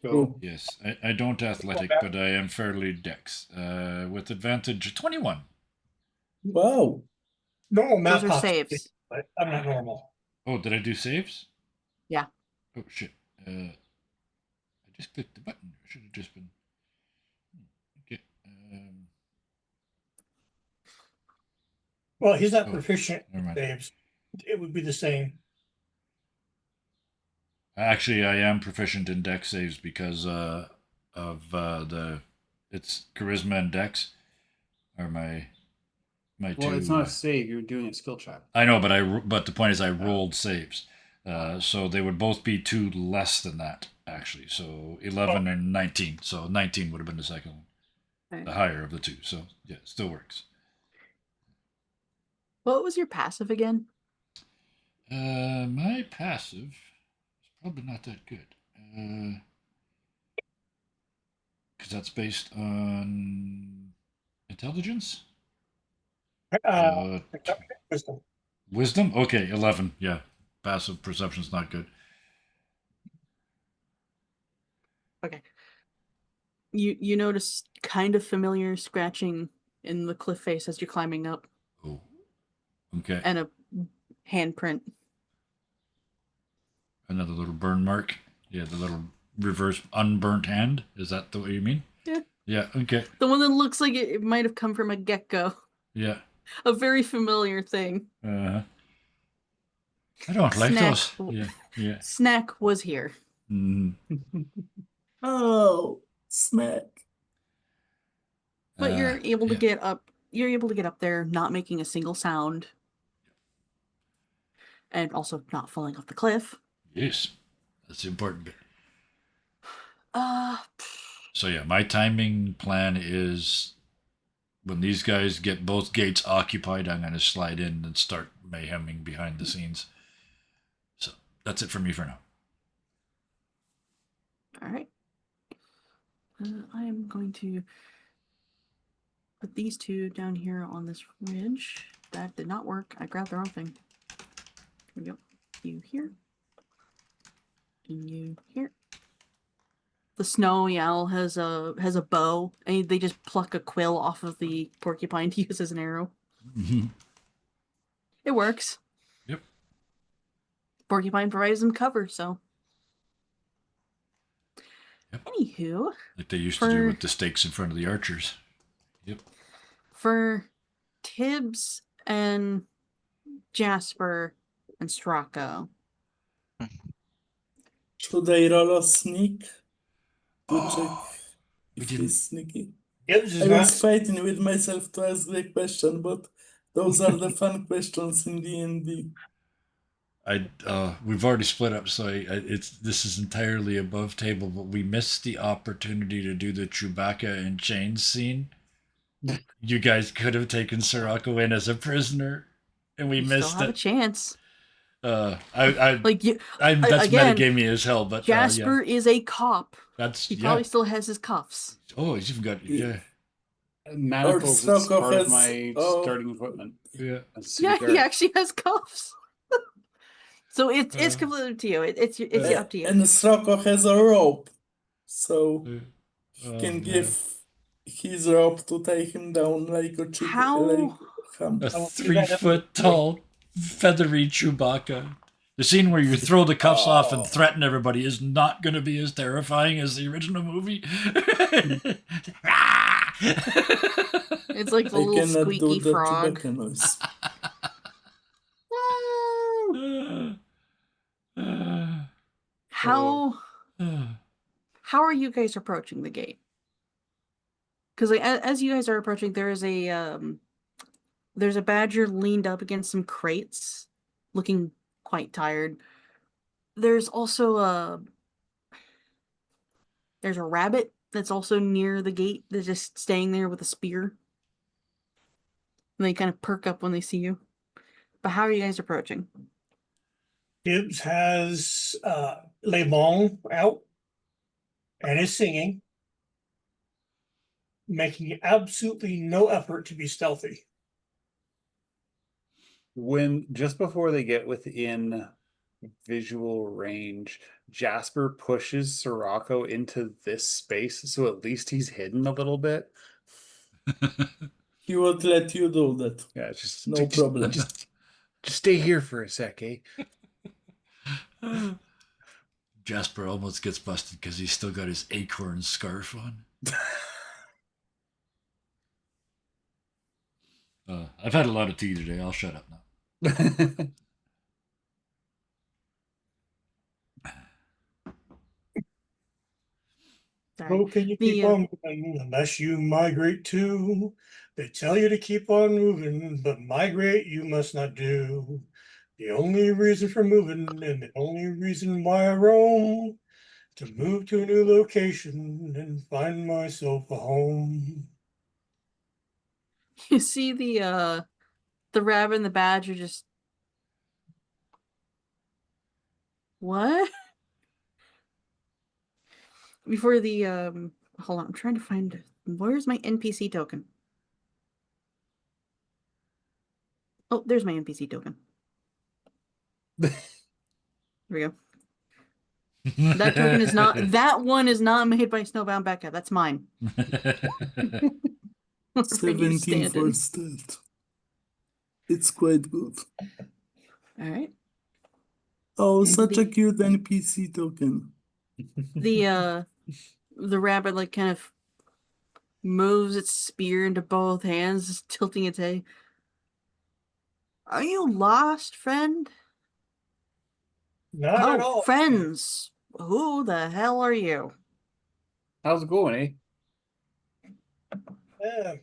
Go. Yes, I don't athletic, but I am fairly dex. With advantage 21. Wow. Normal math Those are saves. but I'm not normal. Oh, did I do saves? Yeah. Oh shit. I just clicked the button. It should have just been. Okay. Well, he's not Oh, proficient never in mind. saves. It would be the same. Actually, I am proficient in dex saves because of it's charisma and dex are my Well, two. it's not a save. You're doing a skill check. I know, but the point is I rolled saves, so they would both be 2 less than that actually. So 11 and 19. So 19 would have been the second one, Okay. the higher of the two. So yeah, it still works. What was your passive again? My passive is probably not that good. Because that's based on intelligence. Wisdom. Wisdom. Okay, 11. Yeah, passive perception's not good. Okay. You notice kind of familiar scratching in the cliff face as you're climbing up, Oh, okay. and a handprint. Another little burn mark. Yeah, the little reverse unburnt hand. Is that the way you mean? Yeah. Yeah. Okay. The one that looks like it might have come from a gecko. Yeah. A very familiar thing. I don't like Snack. those. Yeah. Yeah. Snack was here. Mm. Oh, smack. But you're able to yeah. get up. You're able to get up there, not making a single sound, and also not falling off the cliff. Yes, that's the important bit. Uh, So yeah, my timing plan is when these guys get both gates occupied, I'm going to slide in and start mayheming behind the scenes. So that's it for me for now. all right. I am going to put these two down here on this ridge. That did not work. I grabbed the wrong thing. Here we go. You here. And you here. The snowy owl has a bow, and they just pluck a quill off of the porcupine to use as an arrow. It works. Yep. Porcupine provides them cover, so. Yep. Anywho. Like they used to do with the stakes in front of the archers. Yep. For Tibbs and Jasper and Stracco. Should I roll a sneak to Oh, check we if didn't. he's sneaky? Gibbs is I not. was fighting with myself to ask the question, but those are the fun questions in D&D. We've already split up, so this is entirely above table, but we missed the opportunity to do the Chewbacca and chains scene. You guys could have taken Sirocco in as a prisoner, and we You missed still have it. a chance. That's Again, metagamey as hell, but Jasper is a cop. That's He probably still has his cuffs. Oh, he's even got Manacles is Srokov part of has- my oh. starting equipment. yeah. Yeah, he actually has cuffs. So it's completely up to you. It's up to you. And Sroko has a rope, so he Oh, can man. give his rope to tie him down like a chicken. How- Like ham. A 3-foot tall, feathery Chewbacca. The scene where you throw the cuffs off and threaten everybody is not going to be as terrifying as the original movie. It's like the I little cannot squeaky do the frog. Chewbacca noise. How are you guys approaching the gate? Because like, as you guys are approaching, there's a badger leaned up against some crates, looking quite tired. There's also there's a rabbit that's also near the gate that's just staying there with a spear. And they kind of perk up when they see you. But how are you guys approaching? Gibbs has Le Bon out and is singing, making absolutely no effort to be stealthy. When just before they get within visual range, Jasper pushes Sirocco into this space, so at least he's hidden a little bit. He would let you do that. Yeah, just No problem. Just stay here for a sec, eh? Jasper almost gets busted because he's still got his acorn scarf on. I've had a lot of tea today. I'll shut up now. Sorry. Oh, can you The, keep on moving unless you migrate too? They tell you to keep on moving, but migrate you must not do. The only reason for moving and the only reason why I roam to move to a new location and find myself a home. you see the rabbit and the badger just what? Before the hold on, I'm trying to find where's my NPC token? Oh, there's my NPC token. There we go. That token is not that one is not made by Snowbound Becca. That's mine. For you 17 for stand-in. stealth. It's quite good. Alright. Oh, And such a the- cute NPC token. The rabbit like kind of moves its spear into both hands, just tilting its head. Are you lost, friend? Not at Oh, all. friends. Who the hell are you? How's it going, eh?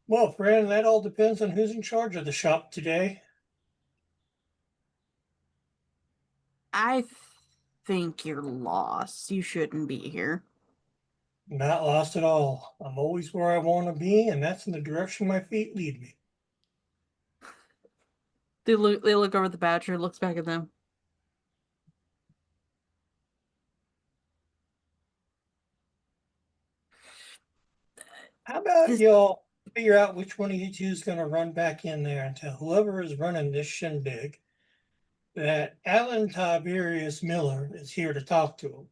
Well, friend, that all depends on who's in charge of the shop today. I think you're lost. You shouldn't be here. Not lost at all. I'm always where I want to be, and that's in the direction my feet lead me. They look over at the badger, looks back at them. How about This- y'all figure out which one of you two is going to run back in there and tell whoever is running this shindig that Alan Tiberius Miller is here to talk to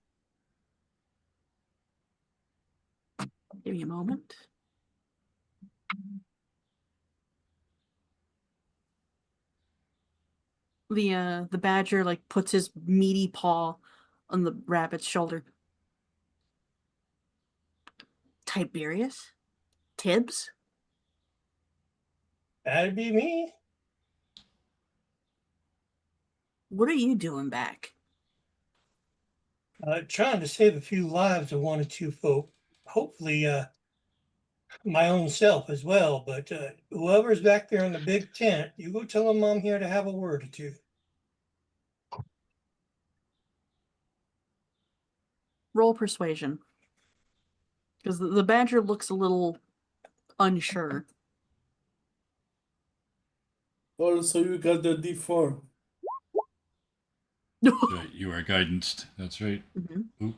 him. Give me a moment. The badger like puts his meaty paw on the rabbit's shoulder. Tiberius? Tibbs? That'd be me. What are you doing back? Trying to save a few lives of one or two folk. Hopefully, my own self as well. But whoever's back there in the big tent, you go tell them I'm here to have a word or two. Roll persuasion. Because the badger looks a little unsure. Also, you got the D4. Right, you are guidanced. That's right. Mhm. Oop.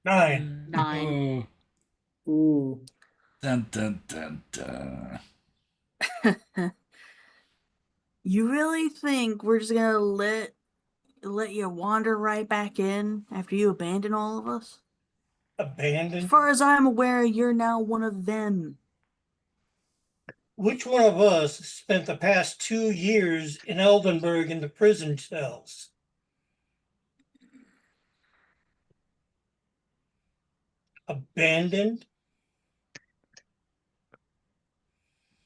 9. 9. Oh, Ooh. dun, dun, dun, dun. You really think we're just gonna let you wander right back in after you abandon all of us? As Abandoned. far as I'm aware, you're now one of them. Which one of us spent the past 2 years in Eldenburg in the prison cells? Abandoned?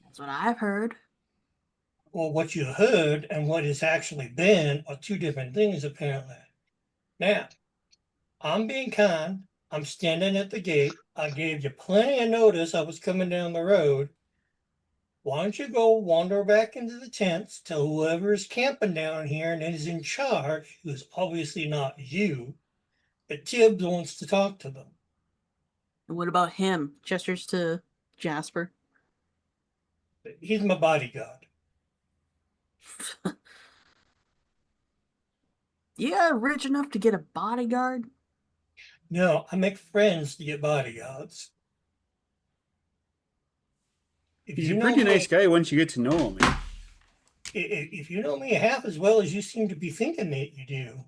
That's what I've heard. Well, what you heard and what it's actually been are two different things, apparently. Now, I'm being kind. I'm standing at the gate. I gave you plenty of notice I was coming down the road. Why don't you go wander back into the tents, tell whoever is camping down here and is in charge, who's obviously not you, that Tibbs wants to talk to them. And what about him? Gestures to Jasper. He's my bodyguard. Yeah, rich enough to get a bodyguard? No, I make friends to get bodyguards. If He's you a know pretty me- nice guy once you get to know him. If you know me half as well as you seem to be thinking that you do,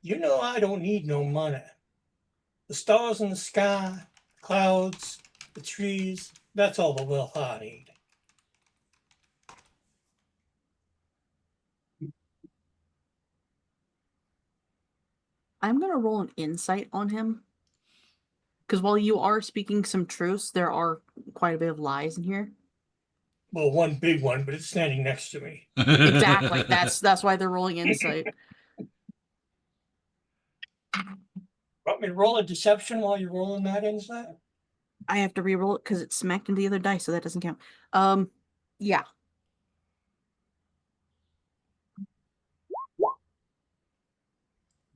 you know I don't need no money. The stars in the sky, the clouds, the trees, that's all the wealth I need. I'm gonna roll an insight on him. Because while you are speaking some truths, there are quite a bit of lies in here. Well, one big one, but it's standing next to me. Exactly. That's why they're rolling insight. Want me to roll a deception while you're rolling that insight? I have to re-roll it because it's smacked into the other dice, so that doesn't count. Yeah.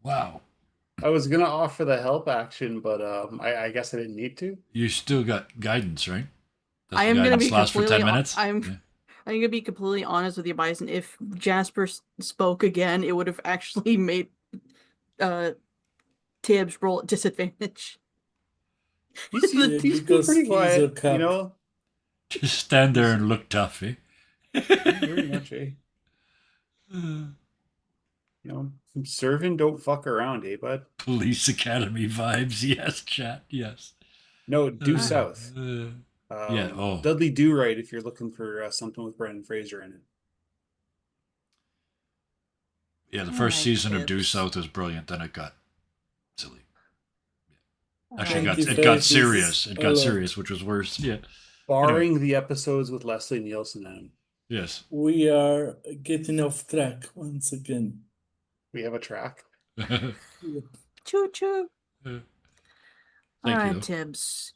Wow. I was gonna offer the help action, but I guess I didn't need to. You still got guidance, right? Does I the am gonna guidance be last for 10 completely. minutes? I'm gonna be completely honest with you, Bison. If Jasper spoke again, it would have actually made Tibbs roll at disadvantage. He's Yeah, been because pretty he's a quiet, cop. you know. Just stand there and look tough, eh? Very much, eh? You know, serving, don't fuck around, eh, bud? Police Academy vibes. Yes, chat. Yes. No, due Uh, south. yeah. Oh. Dudley Do Right if you're looking for something with Brendan Fraser in it. Yeah, the first Alright, season of Due Tibbs. South was brilliant. Then it got silly. Actually, Alright, it got 25 serious. is It a got lot. serious, which was worse. Yeah. Barring the episodes with Leslie Nielsen in them. Yes. We are getting off track once again. We have a track. Choo choo. Thank Alright, you. Tibbs.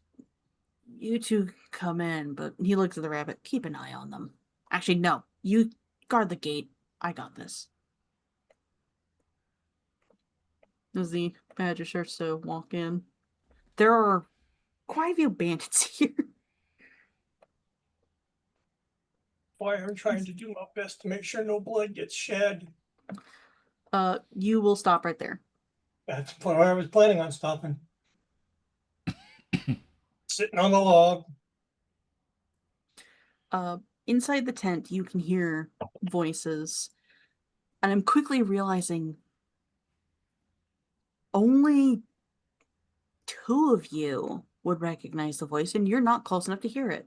You two come in, but he looks at the rabbit. Keep an eye on them. Actually, no. You guard the gate. I got this. As the badger starts to walk in, there are quite a few bandits here. Boy, I'm trying to do my best to make sure no blood gets shed. You will stop right there. That's where I was planning on stopping. Sitting on the log. Inside the tent, you can hear voices, and I'm quickly realizing only two of you would recognize the voice, and you're not close enough to hear it.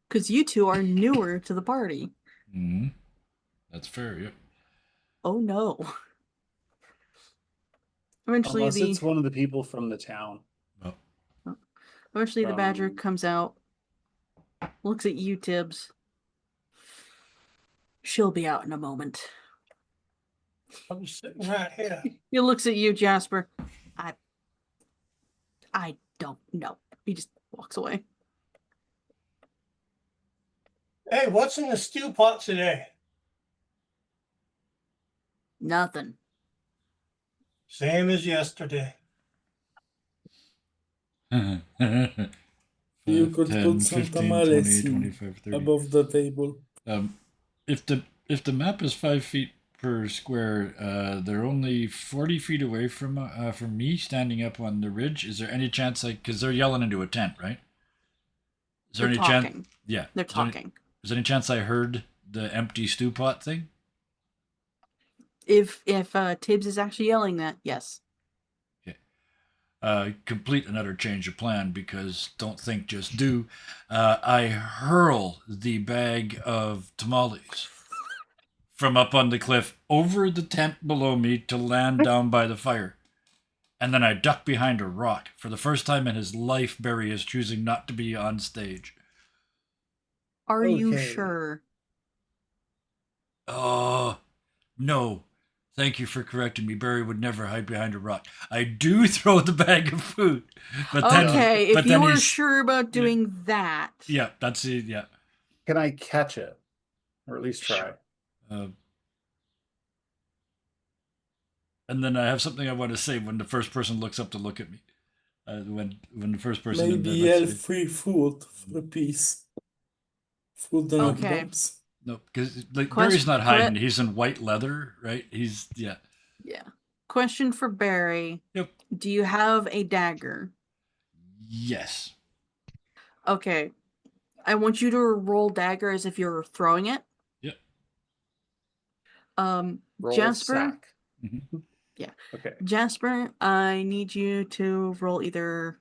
Because you two are newer to the party. Mm-hmm. That's fair. Yep. Oh no. Eventually, Unless it's one of the people from the town. Oh. Eventually, the badger From- comes out, looks at you, Tibbs. She'll be out in a moment. I'm sitting right here. He looks at you, Jasper. I don't know. He just walks away. Hey, what's in the stew pot today? Nothing. Same as yesterday. You 5, could 10, put some 15, tamales 20, in 25, 30. above the table. If the map is 5 feet per square, they're only 40 feet away from me standing up on the ridge. Is there any chance because they're yelling into a tent, right? Is there They're any chance? talking. Yeah. They're Is there any- talking. Is there any chance I heard the empty stew pot thing? If Tibbs is actually yelling that, yes. Complete and utter change of plan because don't think, just do. I hurl the bag of tamales from up on the cliff over the tent below me to land down by the fire. And then I duck behind a rock. For the first time in his life, Barry is choosing not to be on stage. Are you Okay. sure? Oh, no. Thank you for correcting me. Barry would never hide behind a rock. I do throw the bag of food. But then, Okay, but if you then were he's- sure about doing that. Yeah, that's it. Yeah. Can I catch it? Or at least try? And then I have something I want to say when the first person looks up to look at me. When the first person in Maybe the have free food for a piece. Food and hot Okay. dogs. no, because like Quest- Barry's not hiding. He's in white leather, right? He's Yeah. Question for Barry. Yep. Do you have a dagger? yes. Okay. I want you to roll dagger as if you're throwing it. Yep. Roll Jasper? sack. Mhm. Yeah. Okay. Jasper, I need you to roll either.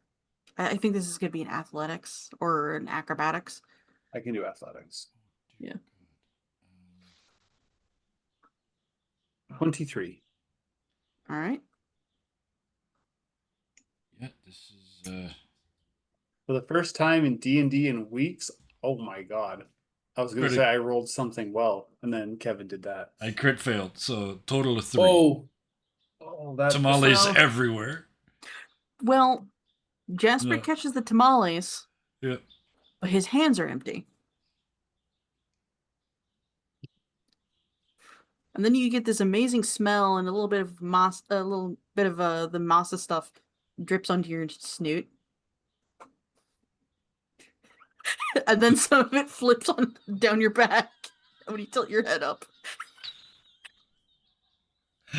I think this is going to be an athletics or an acrobatics. I can do athletics. Yeah. 23. All right. Yeah, this is For the first time in D&D in weeks, oh my god. I was going to Pretty- say I rolled something well, and then Kevin did that. I crit failed, so total of 3. Oh, Oh, that Tamales So- everywhere. Well, Jasper Yeah. catches the tamales, Yeah. but his hands are empty. And then you get this amazing smell and a little bit of a little bit of the masa stuff drips onto your snoot. And then some of it flips on down your back when you tilt your head up.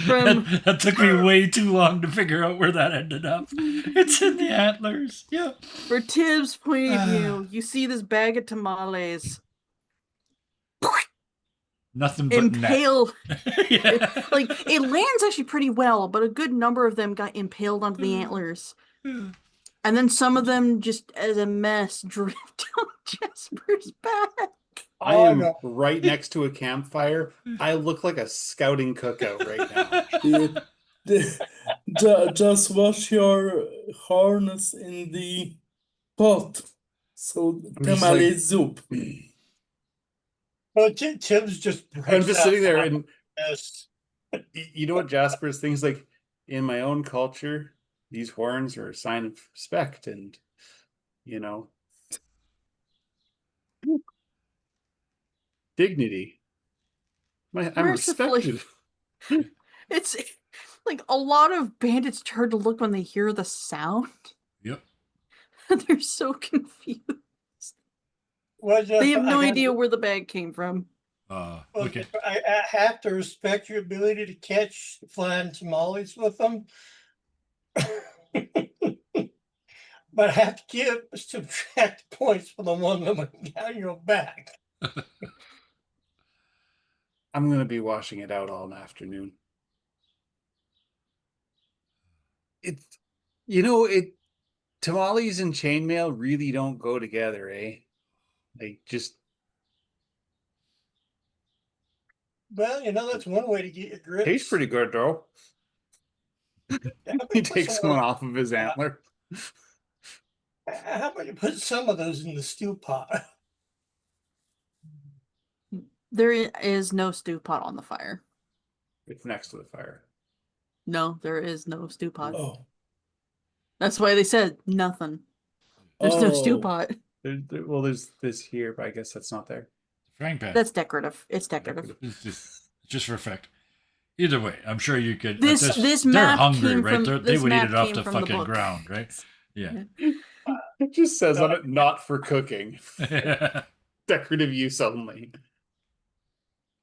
From That took me way too long to figure out where that ended up. It's in the antlers. Yeah. for Tibbs' point of view, you see this bag of tamales Nothing but net. impaled. Yeah. Like it lands actually pretty well, but a good number of them got impaled onto the antlers. And then some of them just as a mess dripped down Jasper's back. I Oh, am no. right next to a campfire. I look like a scouting cookout right now. Just wash your horns in the pot. So I'm just tamale like- soup. Well, Tim's just. I'm just sitting there and Yes. you know what Jasper's things like in my own culture, these horns are a sign of respect and dignity. I'm Mercifully. respected. It's like a lot of bandits turn to look when they hear the sound. Yep. They're so confused. Well, They have no I idea where the bag came from. Okay. I have to respect your ability to catch flying tamales with them. But I have to subtract points for the one that went down your back. I'm gonna be washing it out all afternoon. It's tamales and chainmail really don't go together, eh? Like just Well, that's one way to get your grits. tastes pretty good though. How about He you put takes some one of off of his antler. How about you put some of those in the stew pot? There is no stew pot on the fire. It's next to the fire. No, there is no stew pot. Oh. That's why they said nothing. There's no stew Oh. pot. Well, there's this here, but I guess that's not there. Frying pan. That's decorative. It's decorative. It's just for effect. Either way, I'm sure you could. This they're map hungry, came right? from- They this would eat map it off came the from the fucking book. ground, right? Yeah. It just says on it, not for cooking. Decorative use only.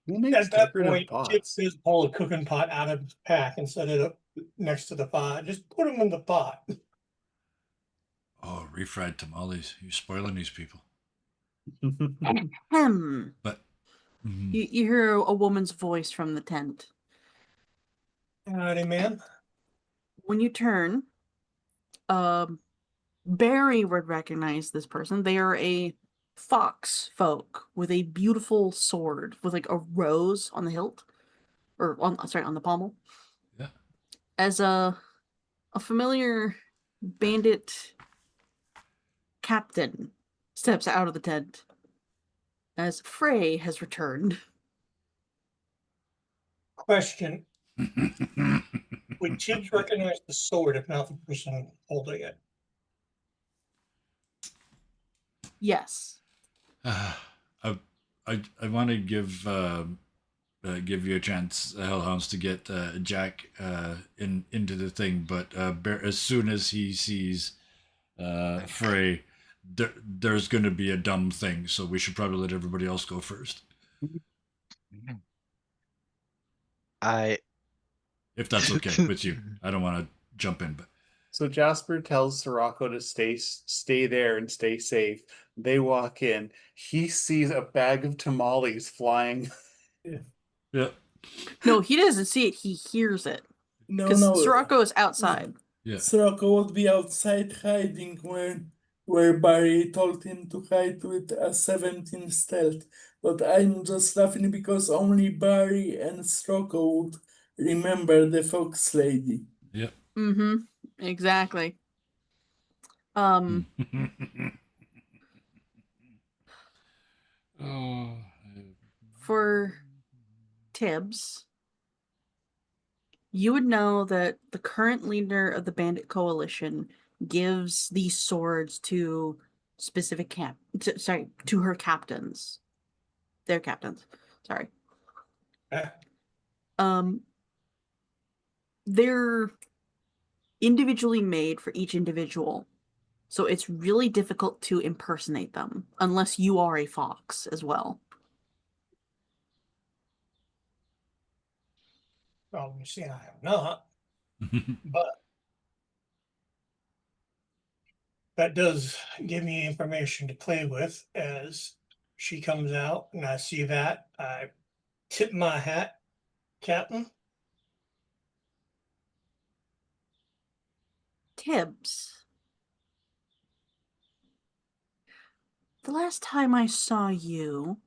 Who makes At that decorative point, pots? Chip says pull a cooking pot out of his pack and set it up next to the fire. Just put them in the pot. Oh, refried tamales. You're spoiling these people. Hem. But You hear a woman's voice from the tent. Howdy, ma'am. When you turn, Barry would recognize this person. They are a fox folk with a beautiful sword with like a rose on the hilt, or on the pommel. Yeah. As a familiar bandit captain steps out of the tent, as Frey has returned. Question. Would Chips recognize the sword if not the person holding it? Yes. I want to give you a chance, Hellhounds, to get Jack into the thing, but as soon as he sees Frey, there's going to be a dumb thing, so we should probably let everybody else go first. If that's okay with you. I don't want to jump in, but So Jasper tells Sirocco to stay there and stay safe. They walk in. He sees a bag of tamales flying. yeah, No, he doesn't see it. He hears it. No, Because no. Sirocco is outside. yeah. Sirocco would be outside hiding where Barry told him to hide with a 17 stealth. But I'm just laughing because only Barry and Sirocco would remember the fox lady. Yep. Mm-hmm. Exactly. Oh. For Tibbs, You would know that the current leader of the bandit coalition gives these swords to specific to her captains. Their captains. Sorry. Eh, Um, they're individually made for each individual. So it's really difficult to impersonate them unless you are a fox as well. obviously, I am not, but that does give me information to play with as she comes out and I see that. I tip my hat, Captain. Tibbs, the last time I saw you,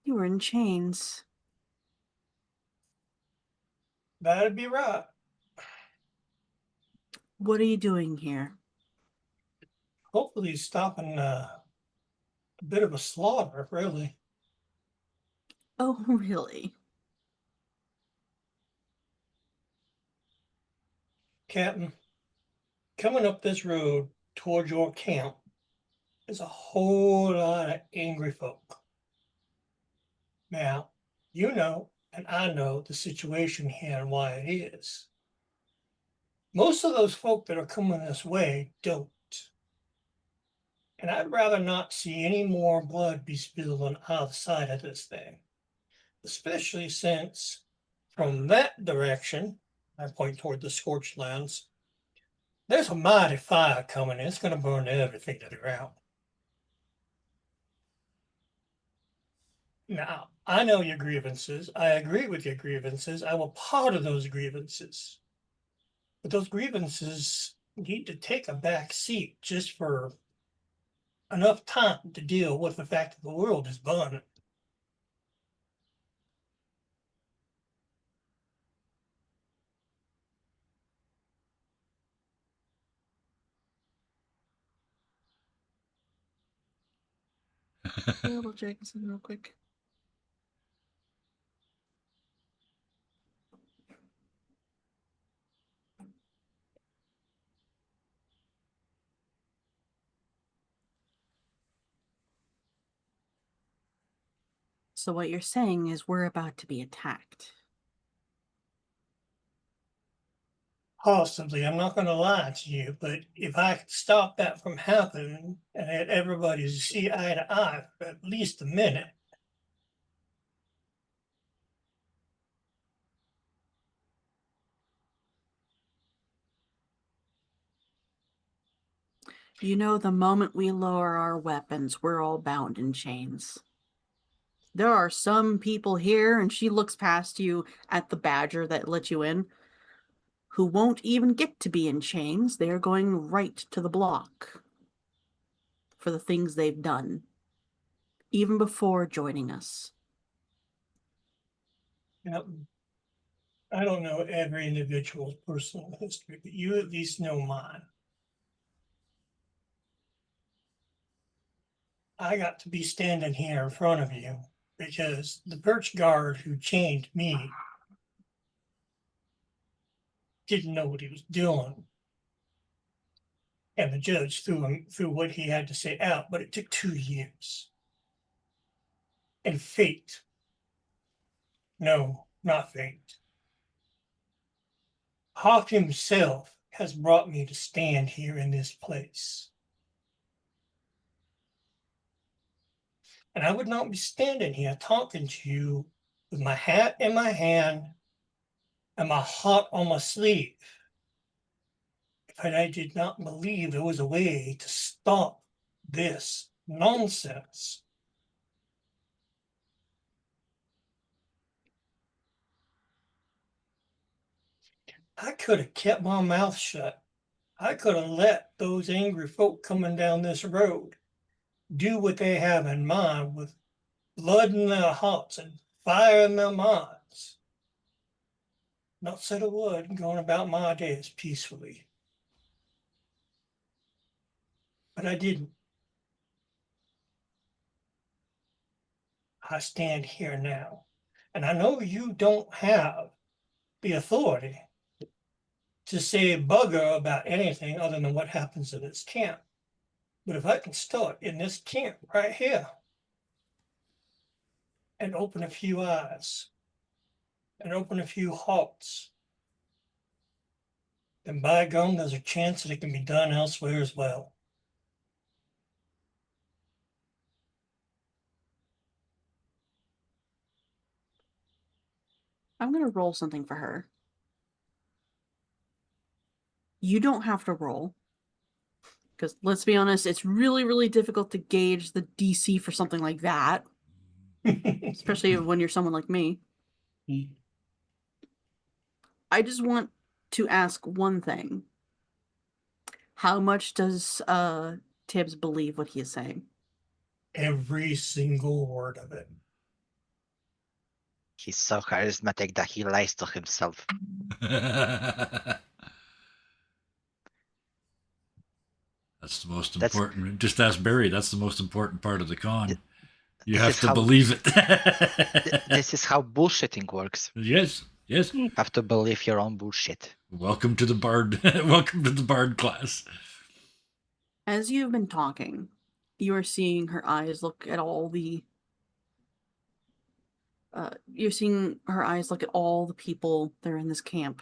you were in chains. That'd be right. What are you doing here? Hopefully, stopping a bit of a slaughter, really. Oh, really? Captain, coming up this road towards your camp is a whole lot of angry folk. Now, you know, and I know the situation here and why it is. Most of those folk that are coming this way don't. And I'd rather not see any more blood be spilled on either side of this thing, especially since from that direction, I point toward the scorched lands, there's a mighty fire coming. It's going to burn everything to the ground. Now, I know your grievances. I agree with your grievances. I was part of those grievances. But those grievances need to take a back seat just for enough time to deal with the fact that the world is burning. Double check something real quick. So what you're saying is we're about to be attacked. Possibly, I'm not going to lie to you, but if I could stop that from happening and let everybody see eye to eye for at least a minute, You know, the moment we lower our weapons, we're all bound in chains. There are some people here, and she looks past you at the badger that let you in, who won't even get to be in chains. They are going right to the block for the things they've done, even before joining us. you know, I don't know every individual's personal history, but you at least know mine. I got to be standing here in front of you because the perch guard who chained me didn't know what he was doing. And the judge threw what he had to say out, but it took 2 years. And fate, no, not fate, Hawk himself has brought me to stand here in this place. And I would not be standing here talking to you with my hat in my hand and my heart on my sleeve if I did not believe there was a way to stop this nonsense. I could have kept my mouth shut. I could have let those angry folk coming down this road do what they have in mind with blood in their hearts and fire in their minds. Not said a word, going about my days peacefully. But I didn't. I stand here now, and I know you don't have the authority to say bugger about anything other than what happens in this camp. But if I can start in this camp right here and open a few eyes and open a few hearts, then by gum, there's a chance that it can be done elsewhere as well. I'm going to roll something for her. You don't have to roll. Because let's be honest, it's really, really difficult to gauge the DC for something like that. Especially when you're someone like me. I just want to ask one thing. How much does Tibbs believe what he is saying? Every single word of it. He's so charismatic that he lies to himself. That's the most That's- important. Just ask Barry. That's the most important part of the con. You This have is to how- believe it. This is how bullshitting works. Yes, yes. You have to believe your own bullshit. Welcome to the bard. Welcome to the bard class. As you've been talking, you are seeing her eyes look at all the you're seeing her eyes look at all the people that are in this camp.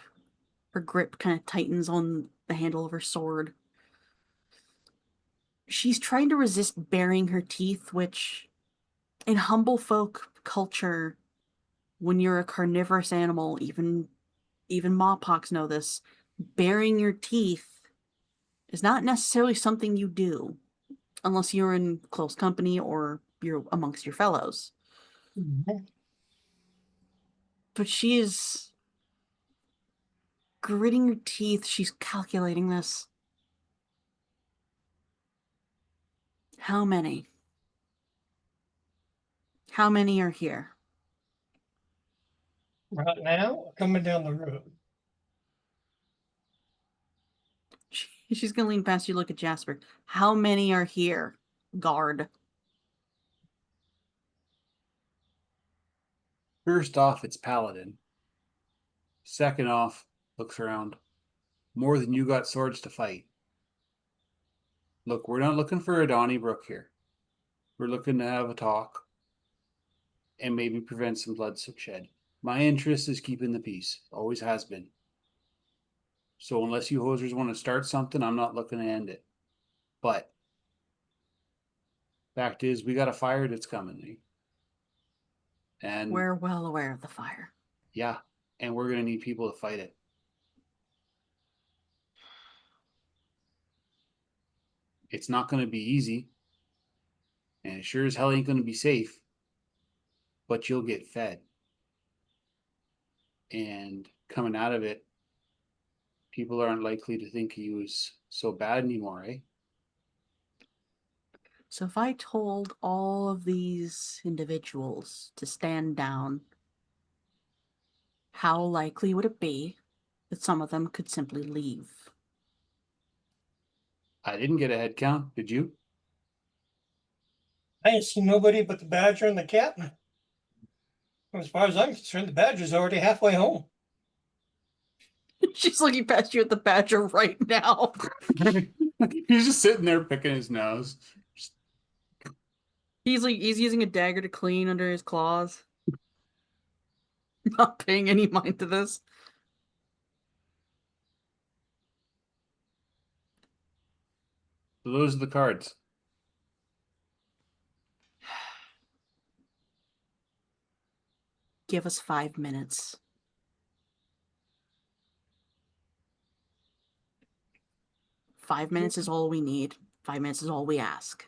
Her grip kind of tightens on the handle of her sword. She's trying to resist baring her teeth, which in humble folk culture, when you're a carnivorous animal, even mawpox know this, baring your teeth is not necessarily something you do unless you're in close company or you're amongst your fellows. But she is gritting her teeth. She's calculating this. How many? How many are here? Right now, or coming down the road. She's gonna lean past you, look at Jasper. How many are here? Guard. First off, it's Paladin. Second off, looks around. More than you got swords to fight. Look, we're not looking for a Donnybrook here. We're looking to have a talk and maybe prevent some bloodshed. My interest is keeping the peace. Always has been. So unless you hosers want to start something, I'm not looking to end it. But fact is, we got a fire that's coming. And We're well aware of the fire. yeah, and we're gonna need people to fight it. It's not gonna be easy. And it sure as hell ain't gonna be safe. But you'll get fed. And coming out of it, people aren't likely to think he was so bad anymore, eh? So if I told all of these individuals to stand down, how likely would it be that some of them could simply leave? I didn't get a head count, did you? I ain't seen nobody but the Badger and the captain. As far as I'm concerned, the Badger's already halfway home. She's looking past you at the Badger right now. He's just sitting there picking his nose. He's using a dagger to clean under his claws. Not paying any mind to this. So those are the cards. Give us 5 minutes. Five minutes is all we need. 5 minutes is all we ask.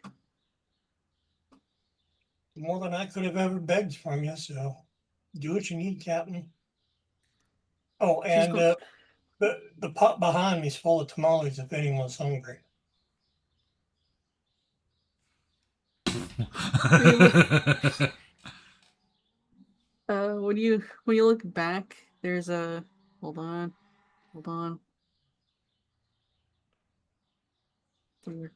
More than I could have ever begged from you, so do what you need, Captain. Oh, She's and go- the pot behind me is full of tamales if anyone's hungry. When you look back, there's a hold on. When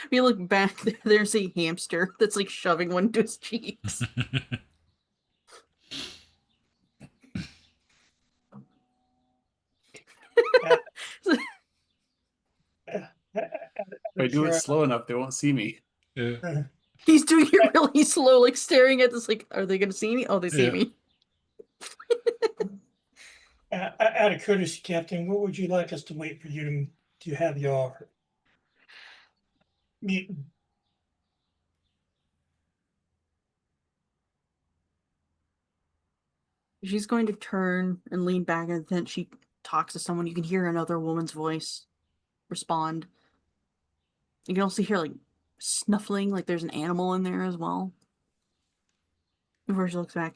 you look back, there's a hamster that's like shoving one to his cheeks. If I do it slow enough, they won't see me. Yeah. He's doing it really slow, like staring at this, like, are they gonna see me? Oh, they see Yeah. me. Out of courtesy, Captain, what would you like us to wait for you to have your meeting? She's going to turn and lean back, and then she talks to someone. You can hear another woman's voice respond. You can also hear like snuffling, like there's an animal in there as well. Before she looks back.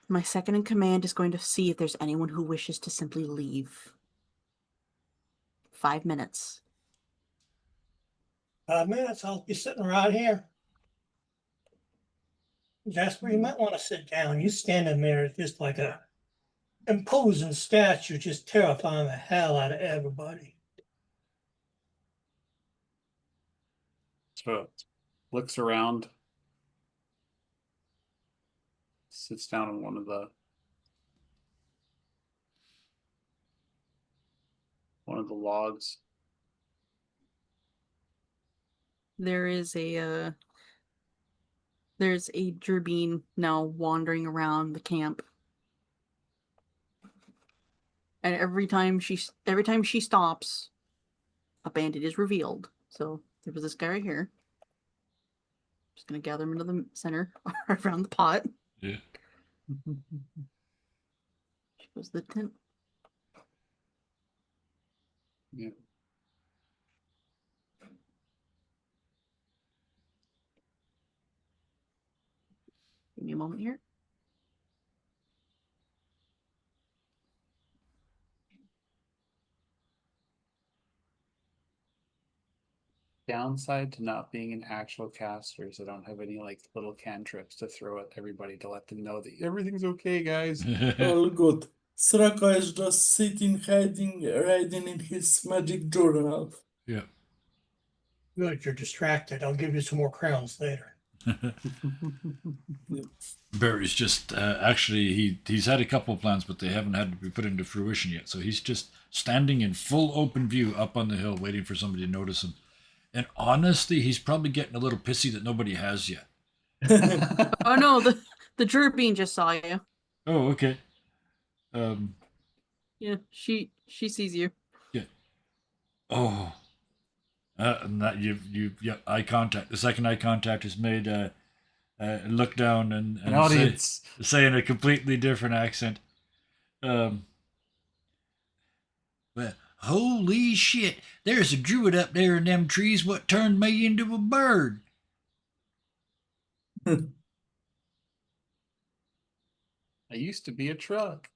My second in command is going to see if there's anyone who wishes to simply leave. 5 minutes. 5 minutes, I'll be sitting right here. Jasper, you might want to sit down. You standing there just like a imposing statue, just terrifying the hell out of everybody. So looks around, sits down on one of the logs. There's a Gerbine now wandering around the camp. And every time she stops, a bandit is revealed. So there was this guy right here. Just gonna gather him into the center around the pot. Yeah. She goes the tent. Yeah. Give me a moment here. Downside to not being an actual caster is I don't have any like little cantrips to throw at everybody to let them know that everything's okay, guys. All good. Sraka is just sitting, hiding, writing in his magic journal. Yeah. Good, you're distracted. I'll give you some more crowns later. Barry's just actually he's had a couple of plans, but they haven't had to be put into fruition yet. So he's just standing in full open view up on the hill, waiting for somebody to notice him. And honestly, he's probably getting a little pissy that nobody has yet. Oh no, the Gerbine just saw you. Oh, okay. Yeah, she sees you. Yeah. Oh. And that yeah, eye contact. The second eye contact is made. Look down and An audience. say in a completely different accent. Well, holy shit! There's a druid up there in them trees. What turned me into a bird? I used to be a truck.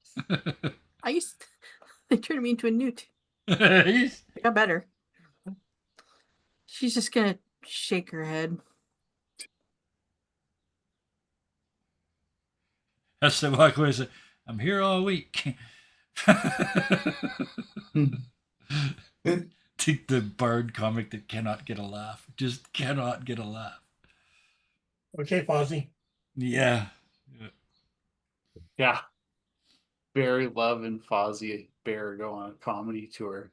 They turned me into a newt. He's- I got better. She's just gonna shake her head. That's the walk away and say, I'm here all week. Take the bard comic that cannot get a laugh. Just cannot get a laugh. Okay, Fozzie. Yeah. Yeah. Barry Love and Fozzie Bear go on a comedy tour.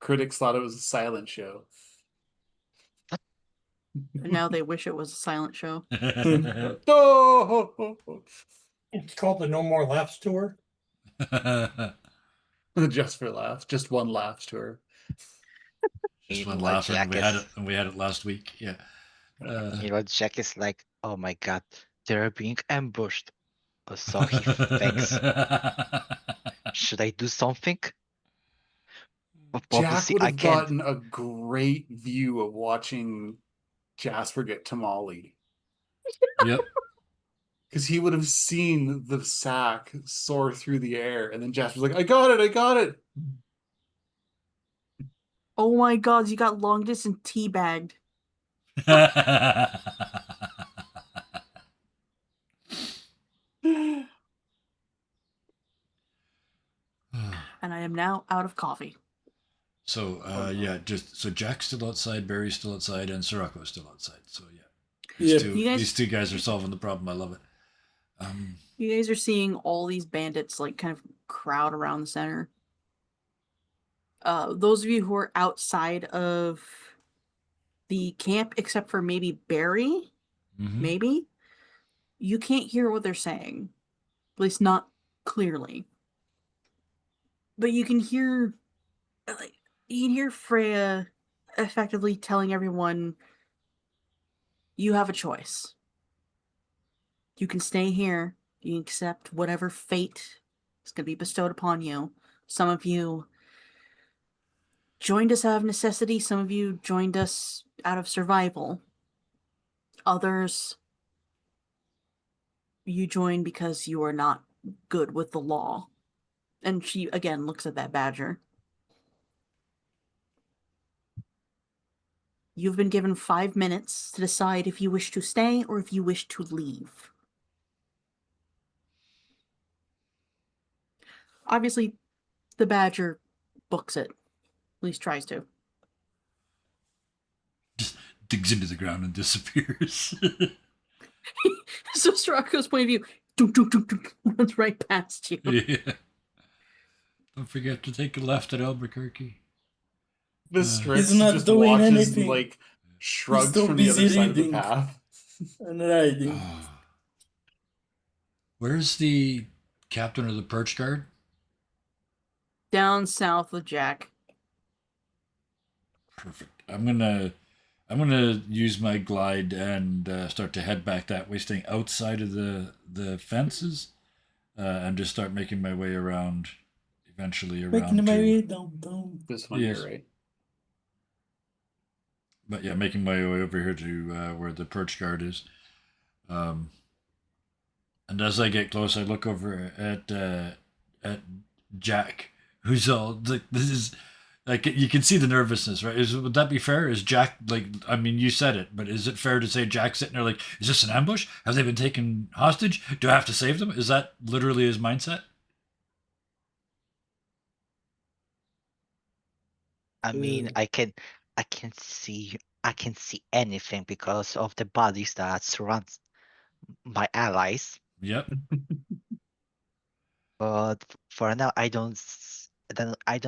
Critics thought it was a silent show. And now they wish it was a silent show. Oh! It's called the No More Laughs Tour. Just for laughs. Just one laughs tour. Just You one know what, laugh, and Jack we had it last week. Yeah. You know, Jack is like, oh my god, they're being ambushed. Oh, so he thinks, should I do something? But Jack obviously would I have can't. gotten a great view of watching Jasper get tamale. Yep. Because he would have seen the sack soar through the air, and then Jasper's like, I got it, I got it. Oh my god, you got long distance teabagged. And I am now out of coffee. So yeah, just so Jack's still outside, Barry's still outside, and Sirocco's still outside. So yeah, Yep. You guys- these two guys are solving the problem. I love it. You guys are seeing all these bandits like kind of crowd around the center. Those of you who are outside of the camp, except for maybe Barry, Mhm. maybe, you can't hear what they're saying. At least not clearly. But you can hear Freya effectively telling everyone, you have a choice. You can stay here. You can accept whatever fate is going to be bestowed upon you. Some of you joined us out of necessity. Some of you joined us out of survival. Others, you joined because you are not good with the law. And she, again, looks at that badger. You've been given 5 minutes to decide if you wish to stay or if you wish to leave. Obviously, the badger books it. At least tries to. Just digs into the ground and disappears. So Stracco's point of view, dunk, dunk, dunk, dunk, runs right past you. Yeah. Don't forget to take a left at Albuquerque. The He's Strix not just doing watches anything. and like shrugs too from the other busy side of the reading. path. And riding. Where's the captain of the Perch Guard? Down south with Jack. Perfect. I'm gonna use my glide and start to head back that way, staying outside of the fences, and just start making my way around. Eventually around Making my to, way downtown. This one Yes. here, right? but yeah, making my way over here to where the Perch Guard is. And as I get close, I look over at Jack, who's all like, this is like, you can see the nervousness, right? Would that be fair? Is Jack like? I mean, you said it, but is it fair to say Jack's sitting there like, is this an ambush? Have they been taken hostage? Do I have to save them? Is that literally his mindset? I mean, I can see anything because of the bodies that surround my allies. Yep. But for now, I don't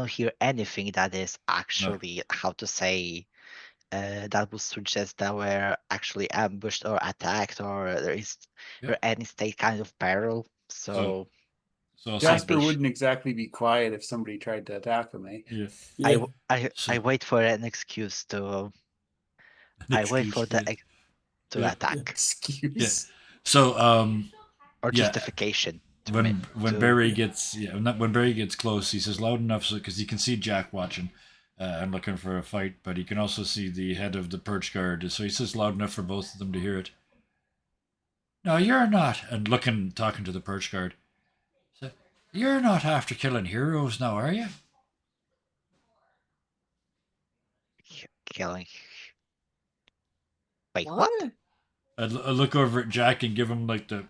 hear anything that is actually, how to say, that would suggest that we're actually ambushed or attacked, or there is Yep. or any state kind of peril. So So Jasper be sh- wouldn't exactly be quiet if somebody tried to attack him, eh? yeah. I, Yeah. w- I So- wait for an excuse to I wait for Excuse, the to yeah. attack Excuse. So or yeah. justification to when to- Barry gets when Barry gets close, he says loud enough so because you can see Jack watching and looking for a fight, but he can also see the head of the Perch Guard. So he says loud enough for both of them to hear it. No, you're not. And talking to the Perch Guard. So, you're not after killing heroes now, are you? killing. Wait, what? I look over at Jack and give him like the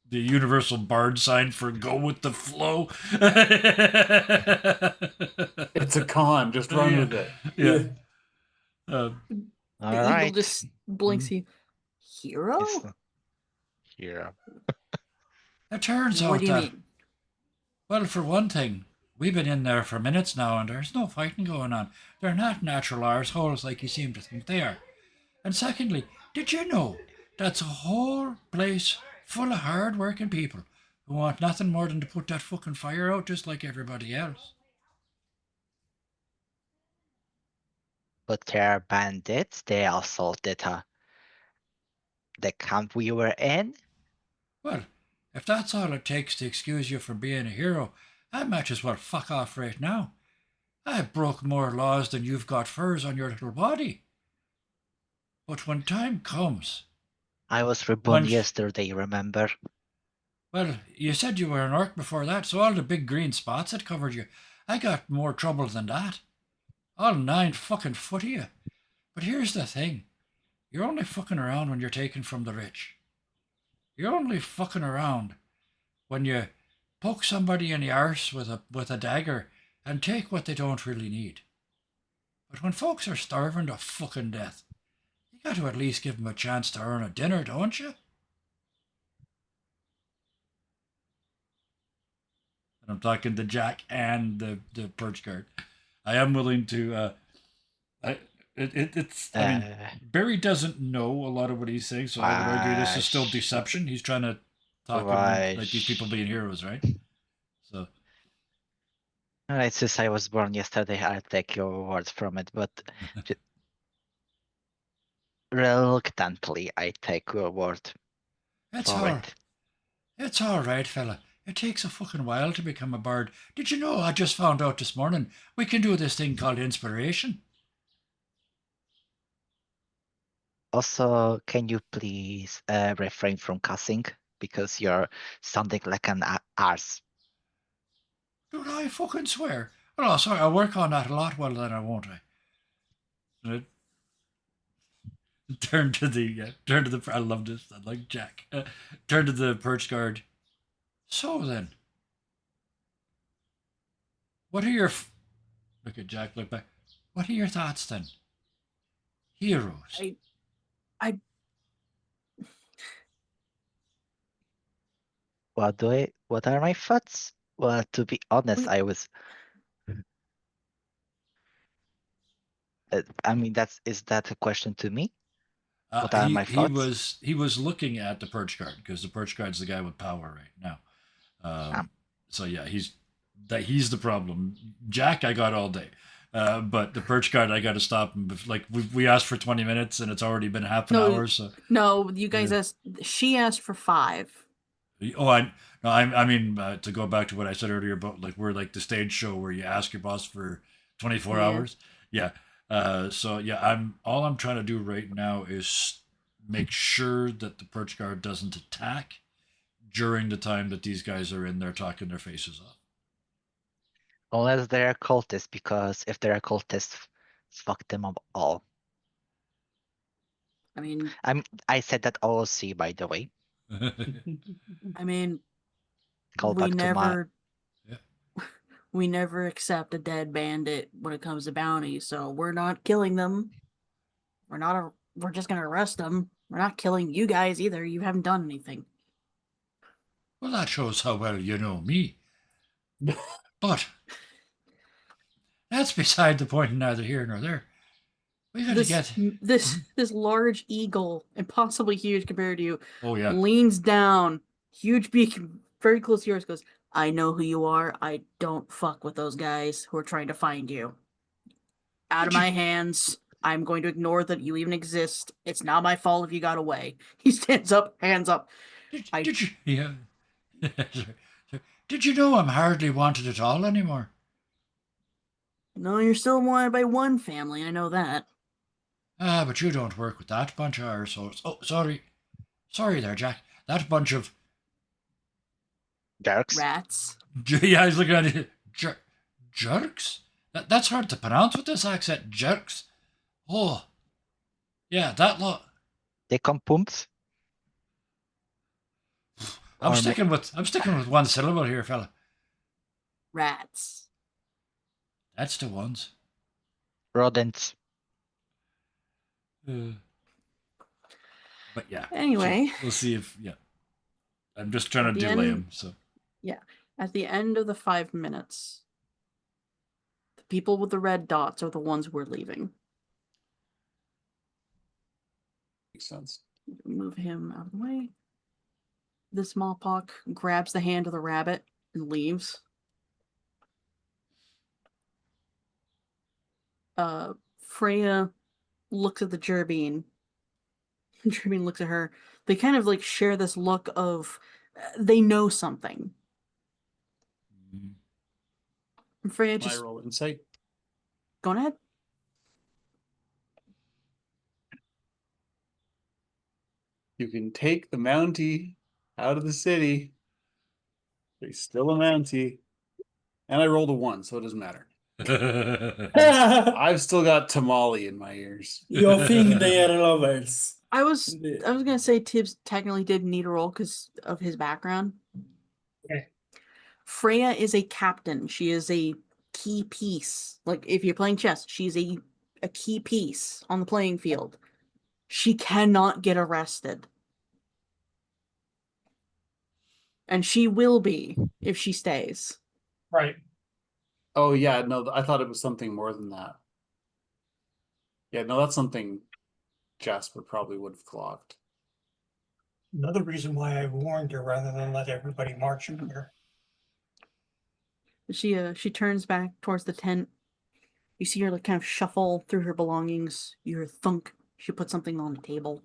universal bard sign for go with the flow. It's a con. Just run Yeah. with it. Yeah. The All eagle right. just blinks you. Hero? It's here. It turns What out do you that, mean? well, for one thing, we've been in there for minutes now and there's no fighting going on. They're not natural arseholes like you seem to think they are. And secondly, did you know that's a whole place full of hard-working people who want nothing more than to put that fucking fire out just like everybody else? But they're bandits. They assaulted the camp we were in. Well, if that's all it takes to excuse you from being a hero, I might as well fuck off right now. I broke more laws than you've got furs on your little body. But when time comes, I was reborn Lunch. yesterday, remember? well, you said you were an orc before that, so all the big green spots had covered you. I got more trouble than that. All 9 fucking foot of you. But here's the thing. You're only fucking around when you're taken from the rich. You're only fucking around when you poke somebody in the arse with a dagger and take what they don't really need. But when folks are starving to fucking death, you got to at least give them a chance to earn a dinner, don't you? And I'm talking to Jack and the perch guard. I am willing to. It's. I mean, Barry doesn't know a lot of what he's saying, so I would argue this is still deception. He's trying to talk him like these people being heroes, right? So. Alright, since I was born yesterday, I'll take your word from it, but reluctantly, I take your word It's for all. it. It's all right, fella. It takes a fucking while to become a bard. Did you know? I just found out this morning we can do this thing called inspiration. Also, can you please refrain from cussing? Because you're sounding like an arse. Dude, I fucking swear. Oh, sorry. I'll work on that a lot. Well, then I won't. Right? Turn to the. I love this. I like Jack. Turn to the perch guard. So then, what are your? Look at Jack. Look back. What are your thoughts then? Heroes. I What are my thoughts? Well, to be honest, We- I was. I mean, is that a question to me? What are my thoughts? He was looking at the perch guard because the perch guard's the guy with power right now. So yeah, he's the problem. Jack, I got all day, but the perch guard, I got to stop him. Like we asked for 20 minutes and it's already been half an hour. So no, you guys asked. She asked for 5. oh, I mean to go back to what I said earlier about like we're like the stage show where you ask your boss for 24 Yeah. hours. Yeah. So yeah, I'm trying to do right now is make sure that the perch guard doesn't attack during the time that these guys are in there talking their faces off. Unless they're cultists, because if they're cultists, fuck them up all. I mean, I said that OC, by the way. I mean, Call we back to my. never, we never accept a dead bandit when it comes to bounties. So we're not killing them. We're just gonna arrest them. We're not killing you guys either. You haven't done anything. Well, that shows how well you know me. But that's beside the point, neither here nor there. We got to get. This large eagle, impossibly huge compared to you, Oh yeah. leans down, huge beak, very close to yours. Goes, I know who you are. I don't fuck with those guys who are trying to find you. Out of my hands. I'm going to ignore that you even exist. It's not my fault if you got away. He stands up, hands up. Did you? Yeah. Did you know I'm hardly wanted at all anymore? No, you're still wanted by one family. I know that. Ah, but you don't work with that bunch of arseholes. Oh, sorry. Sorry there, Jack. That bunch of. Jerks. Rats. Yeah, I was looking at it. Jerks? That's hard to pronounce with this accent. Jerks. Oh. Yeah, that lot. They come pumps. I'm sticking with one syllable here, fella. Rats. That's the ones. Rodents. But yeah. Anyway. So we'll see if I'm just trying to the delay end- him. So Yeah. At the end of the 5 minutes, the people with the red dots are the ones who are leaving. Makes sense. Move him out of the way. The smallpox grabs the hand of the rabbit and leaves. Freya looks at the Gerbean. Gerbean looks at her. They kind of like share this look of they know something. And Freya Can I just roll insight? go ahead. You can take the Mountie out of the city. He's still a Mountie. And I rolled a 1, so it doesn't matter. I've still got tamale in my ears. You think they are lovers? I was gonna say Tibbs technically did need a roll because of his background. Okay. Freya is a captain. She is a key piece. Like if you're playing chess, she's a key piece on the playing field. She cannot get arrested. And she will be if she stays. Right. Oh yeah, no, I thought it was something more than that. Yeah, no, that's something Jasper probably would have clocked. Another reason why I warned her rather than let everybody march in here. She turns back towards the tent. You see her like kind of shuffle through her belongings. You hear thunk. She puts something on the table.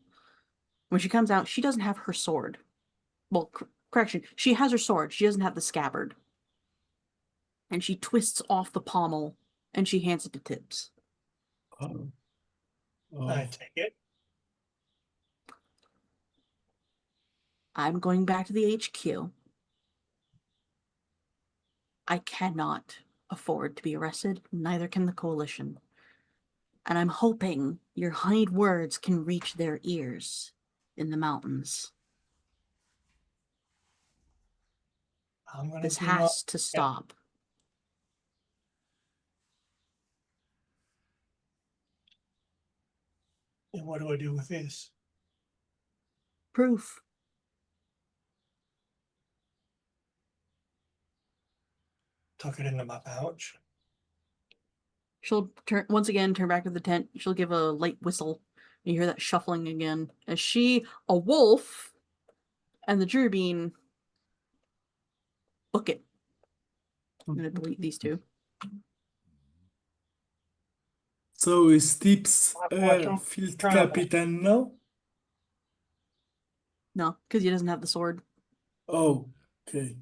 When she comes out, she doesn't have her sword. Well, correction, she has her sword. She doesn't have the scabbard. And she twists off the pommel and she hands it to Tibbs. Oh. I take it. I'm going back to the HQ. I cannot afford to be arrested, neither can the coalition. And I'm hoping your honeyed words can reach their ears in the mountains. I'm gonna This do my- has to stop. And what do I do with this? Proof. Tuck it into my pouch. She'll once again turn back to the tent. She'll give a light whistle. You hear that shuffling again as she, a wolf, and the jury bean book it. I'm gonna delete these two. So is Tips Watch field Travel. captain now? No, because he doesn't have the sword. Oh, okay.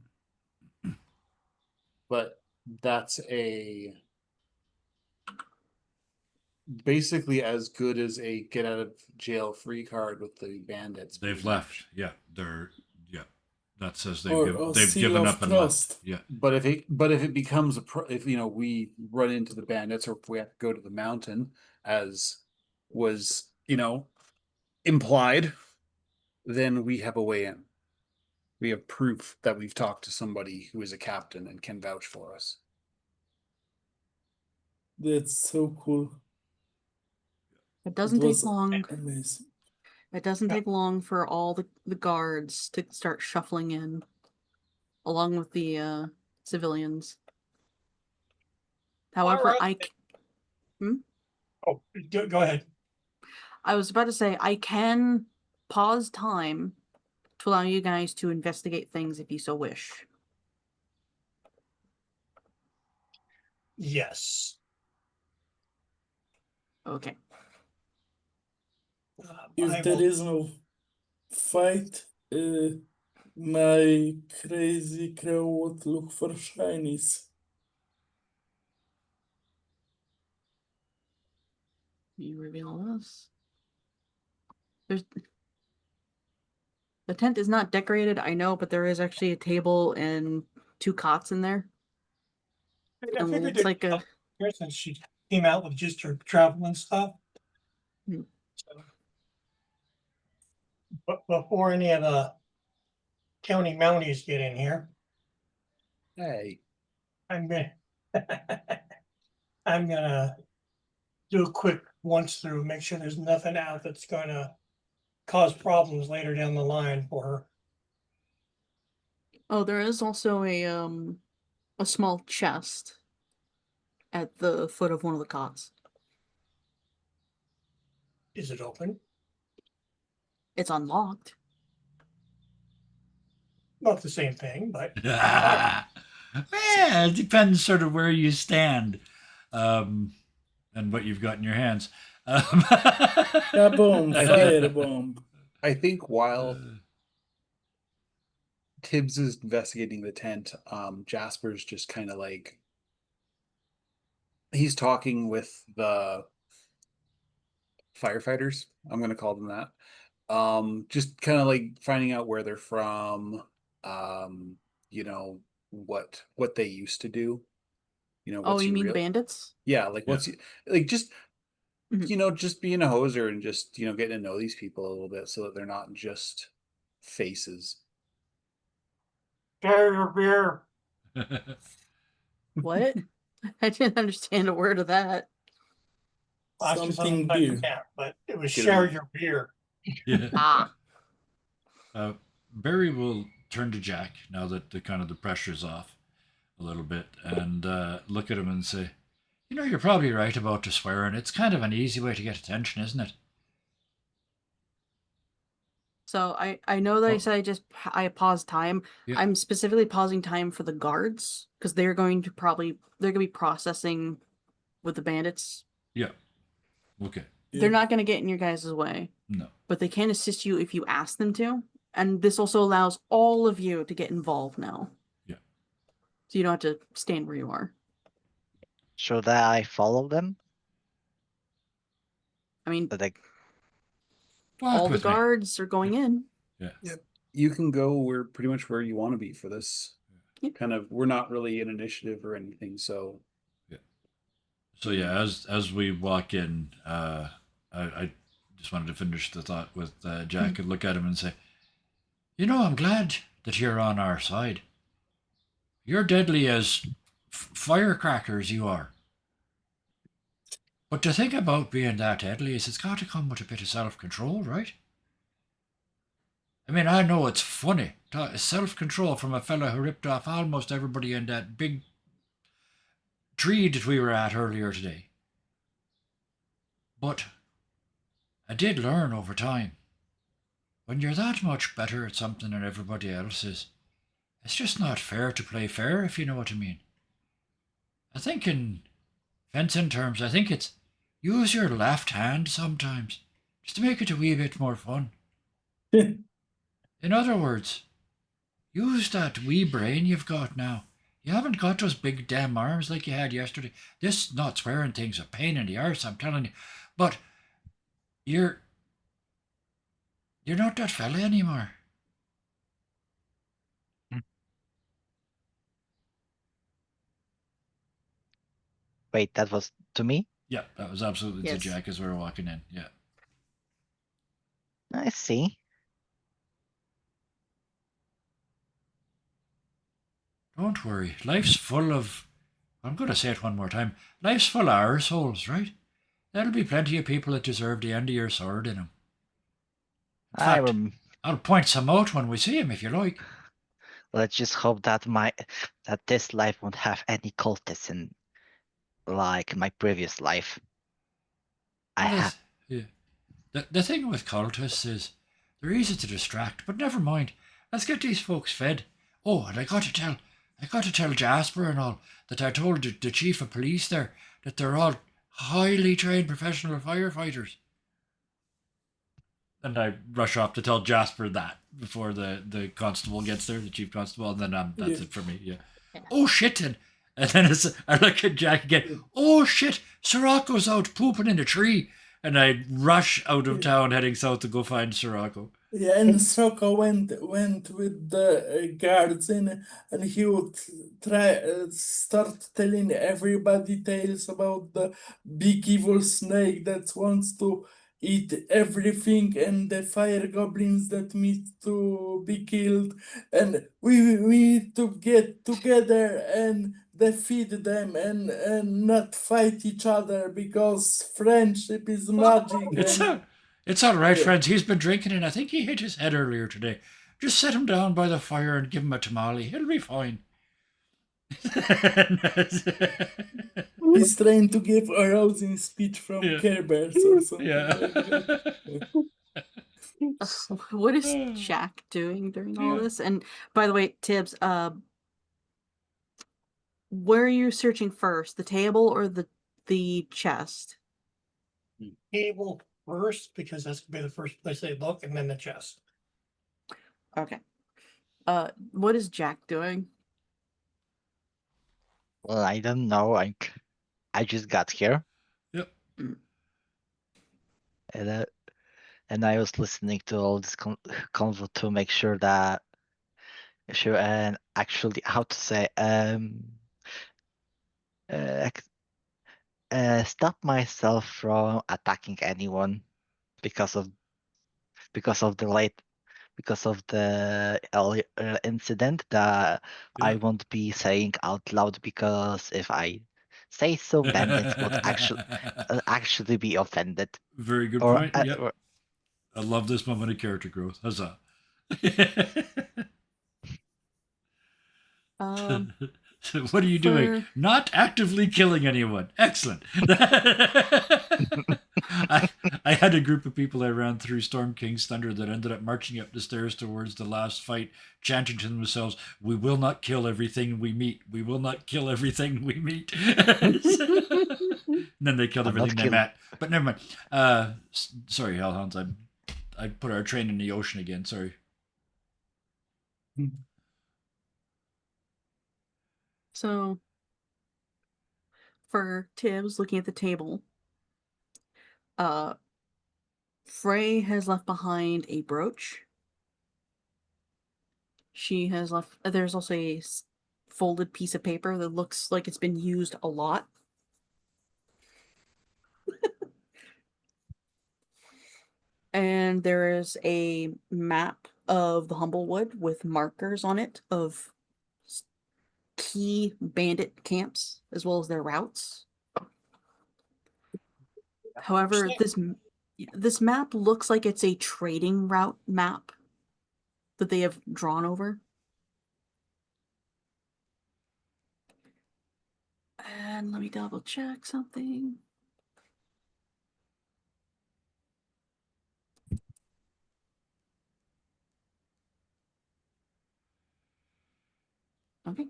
But that's basically as good as a get out of jail free card with the bandits. They've pretty left. much. Yeah, they're that says Or they've seal given of up and trust. left. Yeah. But if it becomes if we run into the bandits, or if we have to go to the mountain, as was implied, then we have a way in. We have proof that we've talked to somebody who is a captain and can vouch for us. That's so cool. It doesn't It take was long. amazing. It doesn't Yeah. take long for all the guards to start shuffling in, along with the civilians. However, Alright. Oh, go ahead. I was about to say I can pause time to allow you guys to investigate things if you so wish. Yes. Okay. If I there will. is no fight, my crazy crow would look for shinies. You reveal this. There's the tent is not decorated, I know, but there is actually a table and 2 cots in there. I And it figured looks like a here since she came out with just her travel and stuff. Hmm. So, but before any of the county mounties get in here, Hey, I'm gonna I'm gonna do a quick once through, make sure there's nothing out that's gonna cause problems later down the line for her. oh, there is also a small chest at the foot of one of the cots. Is it open? It's unlocked. Not the same thing, but Yeah, it depends sort of where you stand, and what you've got in your hands. Kaboom! Firebomb! I think while Tibbs is investigating the tent, Jasper's just kind of like he's talking with the firefighters. I'm going to call them that. Just kind of like finding out where they're from. Um, what they used to do. Oh, What's you your mean real? bandits? Yeah, like Yeah. like just Mhm. just being a hoser and just getting to know these people a little bit so that they're not just faces. share your beer. What? I didn't understand a word of that. Last year Something I beer. can't, but it was Get share him. your beer. Yeah. Ah. Barry will turn to Jack now that the kind of the pressure's off. a little bit and look at him and say, "You know, you're probably right about the swearing. It's kind of an easy way to get attention, isn't it?" So I know that I Oh. said I paused time. Yeah. I'm specifically pausing time for the guards because they're going to be processing with the bandits. Yeah. Okay. They're not going to get in your guys' way, No. but they can assist you if you ask them to. And this also allows all of you to get involved now. Yeah. So you don't have to stand where you are. Should I follow them? I mean, Walk all the with me. guards are going in. Yeah. You can go where pretty much where you want to be for this. Yep. Kind of, we're not really an initiative or anything, so So yeah, as we walk in, I just wanted to finish the thought with Jack and look at him and say, "You know, I'm glad that you're on our side. You're deadly as firecrackers, you are. But the thing about being that deadly is it's got to come with a bit of self-control, right? I mean, I know it's funny. Self-control from a fella who ripped off almost everybody in that big tree that we were at earlier today. But I did learn over time. When you're that much better at something than everybody else is, it's just not fair to play fair, if you know what I mean. I think in fencing terms, I think it's use your left hand sometimes, just to make it a wee bit more fun. In other words, use that wee brain you've got now. You haven't got those big damn arms like you had yesterday. This not swearing thing's a pain in the arse, I'm telling you. But you're not that fella anymore." Wait, that was to me? Yeah, that was absolutely to Yes. Jack as we were walking in. Yeah. I see. Don't worry. Life's full of, I'm going to say it one more time. Life's full of arseholes, right? There'll be plenty of people that deserve the end of your sword in them. In I fact, rem- I'll point some out when we see him if you like. Let's just hope that this life won't have any cultists in like my previous life. I Well, have yeah. The thing with cultists is they're easy to distract, but never mind. Let's get these folks fed. Oh, and I got to tell Jasper and all that I told the chief of police there that they're all highly trained professional firefighters. And I rush off to tell Jasper that before the constable gets there, the chief constable, and then that's Yeah. it for me. Yeah. Oh shit! And then I look at Jack again. Oh shit! Sirocco's out pooping in a tree, and I rush out of town, heading south to go find Sirocco. Yeah, and Sokka went with the guards in, and he would try start telling everybody tales about the big evil snake that wants to eat everything, and the fire goblins that need to be killed, and we need to get together and defeat them and not fight each other because friendship is magic. It's all right, Yeah. friends. He's been drinking, and I think he hit his head earlier today. Just set him down by the fire and give him a tamale. He'll be fine. He's trying to give a rousing speech from Yeah. Care Bears or something Yeah. like that. What is Jack doing during all Yeah. this? And by the way, Tibbs, where are you searching first? The table or the chest? Table first, because that's gonna be the first place they look, and then the chest. Okay. What is Jack doing? well, I don't know. I just got here. Yep. And I was listening to all this convo to make sure that and actually how to say stop myself from attacking anyone because of the earlier incident that I Yeah. won't be saying out loud, because if I say so, bandits would actually be offended. Very good Or, point. Yep. or I love this moment of character growth. Huzzah. So what are you doing? Not actively killing anyone. Excellent. I had a group of people I ran through Storm King's Thunder that ended up marching up the stairs towards the last fight, chanting to themselves, "We will not kill everything we meet. We will not kill everything we meet." And then they killed I'm not everything they kill- met. But never mind. Sorry, Hellhounds. I put our train in the ocean again. Sorry. So, for Tibbs, looking at the table, Frey has left behind a brooch. She has left. There's also a folded piece of paper that looks like it's been used a lot. And there is a map of the Humblewood with markers on it of key bandit camps as well as their routes. However, this map looks like it's a trading route map that they have drawn over. And let me double check something. Okay.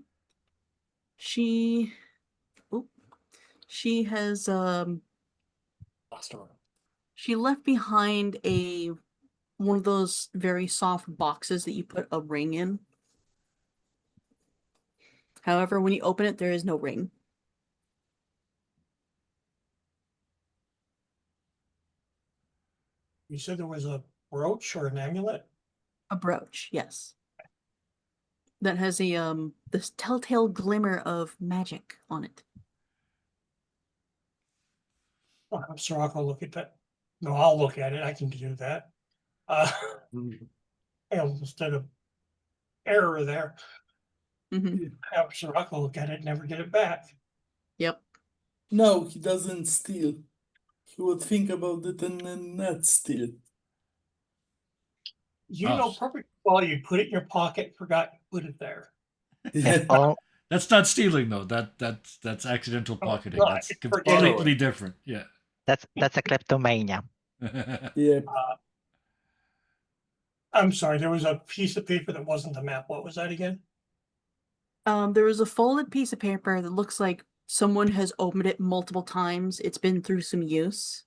She has she left behind one of those very soft boxes that you put a ring in. However, when you open it, there is no ring. You said there was a brooch or an amulet? A brooch, yes. That has a this telltale glimmer of magic on it. Oh, I'm sorry, I'll look at that. No, I'll look at it. I can do that. Instead of error there, Mm-hmm. have Sirocco look at it, never get it back. Yep. No, he doesn't steal. He would think about it and then not steal. You know perfect well you put it in your pocket, forgot you put it there. Yeah. Oh, That's not stealing though. That's accidental pocketing. no, That's it's forgetting. completely different. Yeah. that's a kleptomania. Yeah. I'm sorry, there was a piece of paper that wasn't the map. What was that again? There is a folded piece of paper that looks like someone has opened it multiple times. It's been through some use.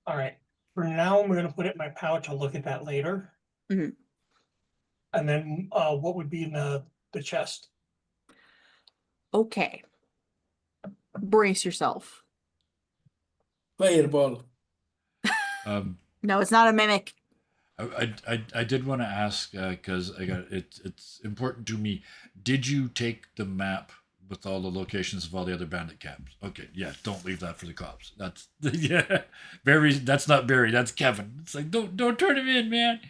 All right. For now, I'm going to put it in my pouch. I'll look at that later. Mhm. And then what would be in the chest? Okay. Brace yourself. Fireball. No, it's not a mimic. I did want to ask because it's important to me. Did you take the map with all the locations of all the other bandit camps? Okay, yeah. Don't leave that for the cops. That's yeah. Barry. That's not Barry. That's Kevin. It's like don't turn him in, man.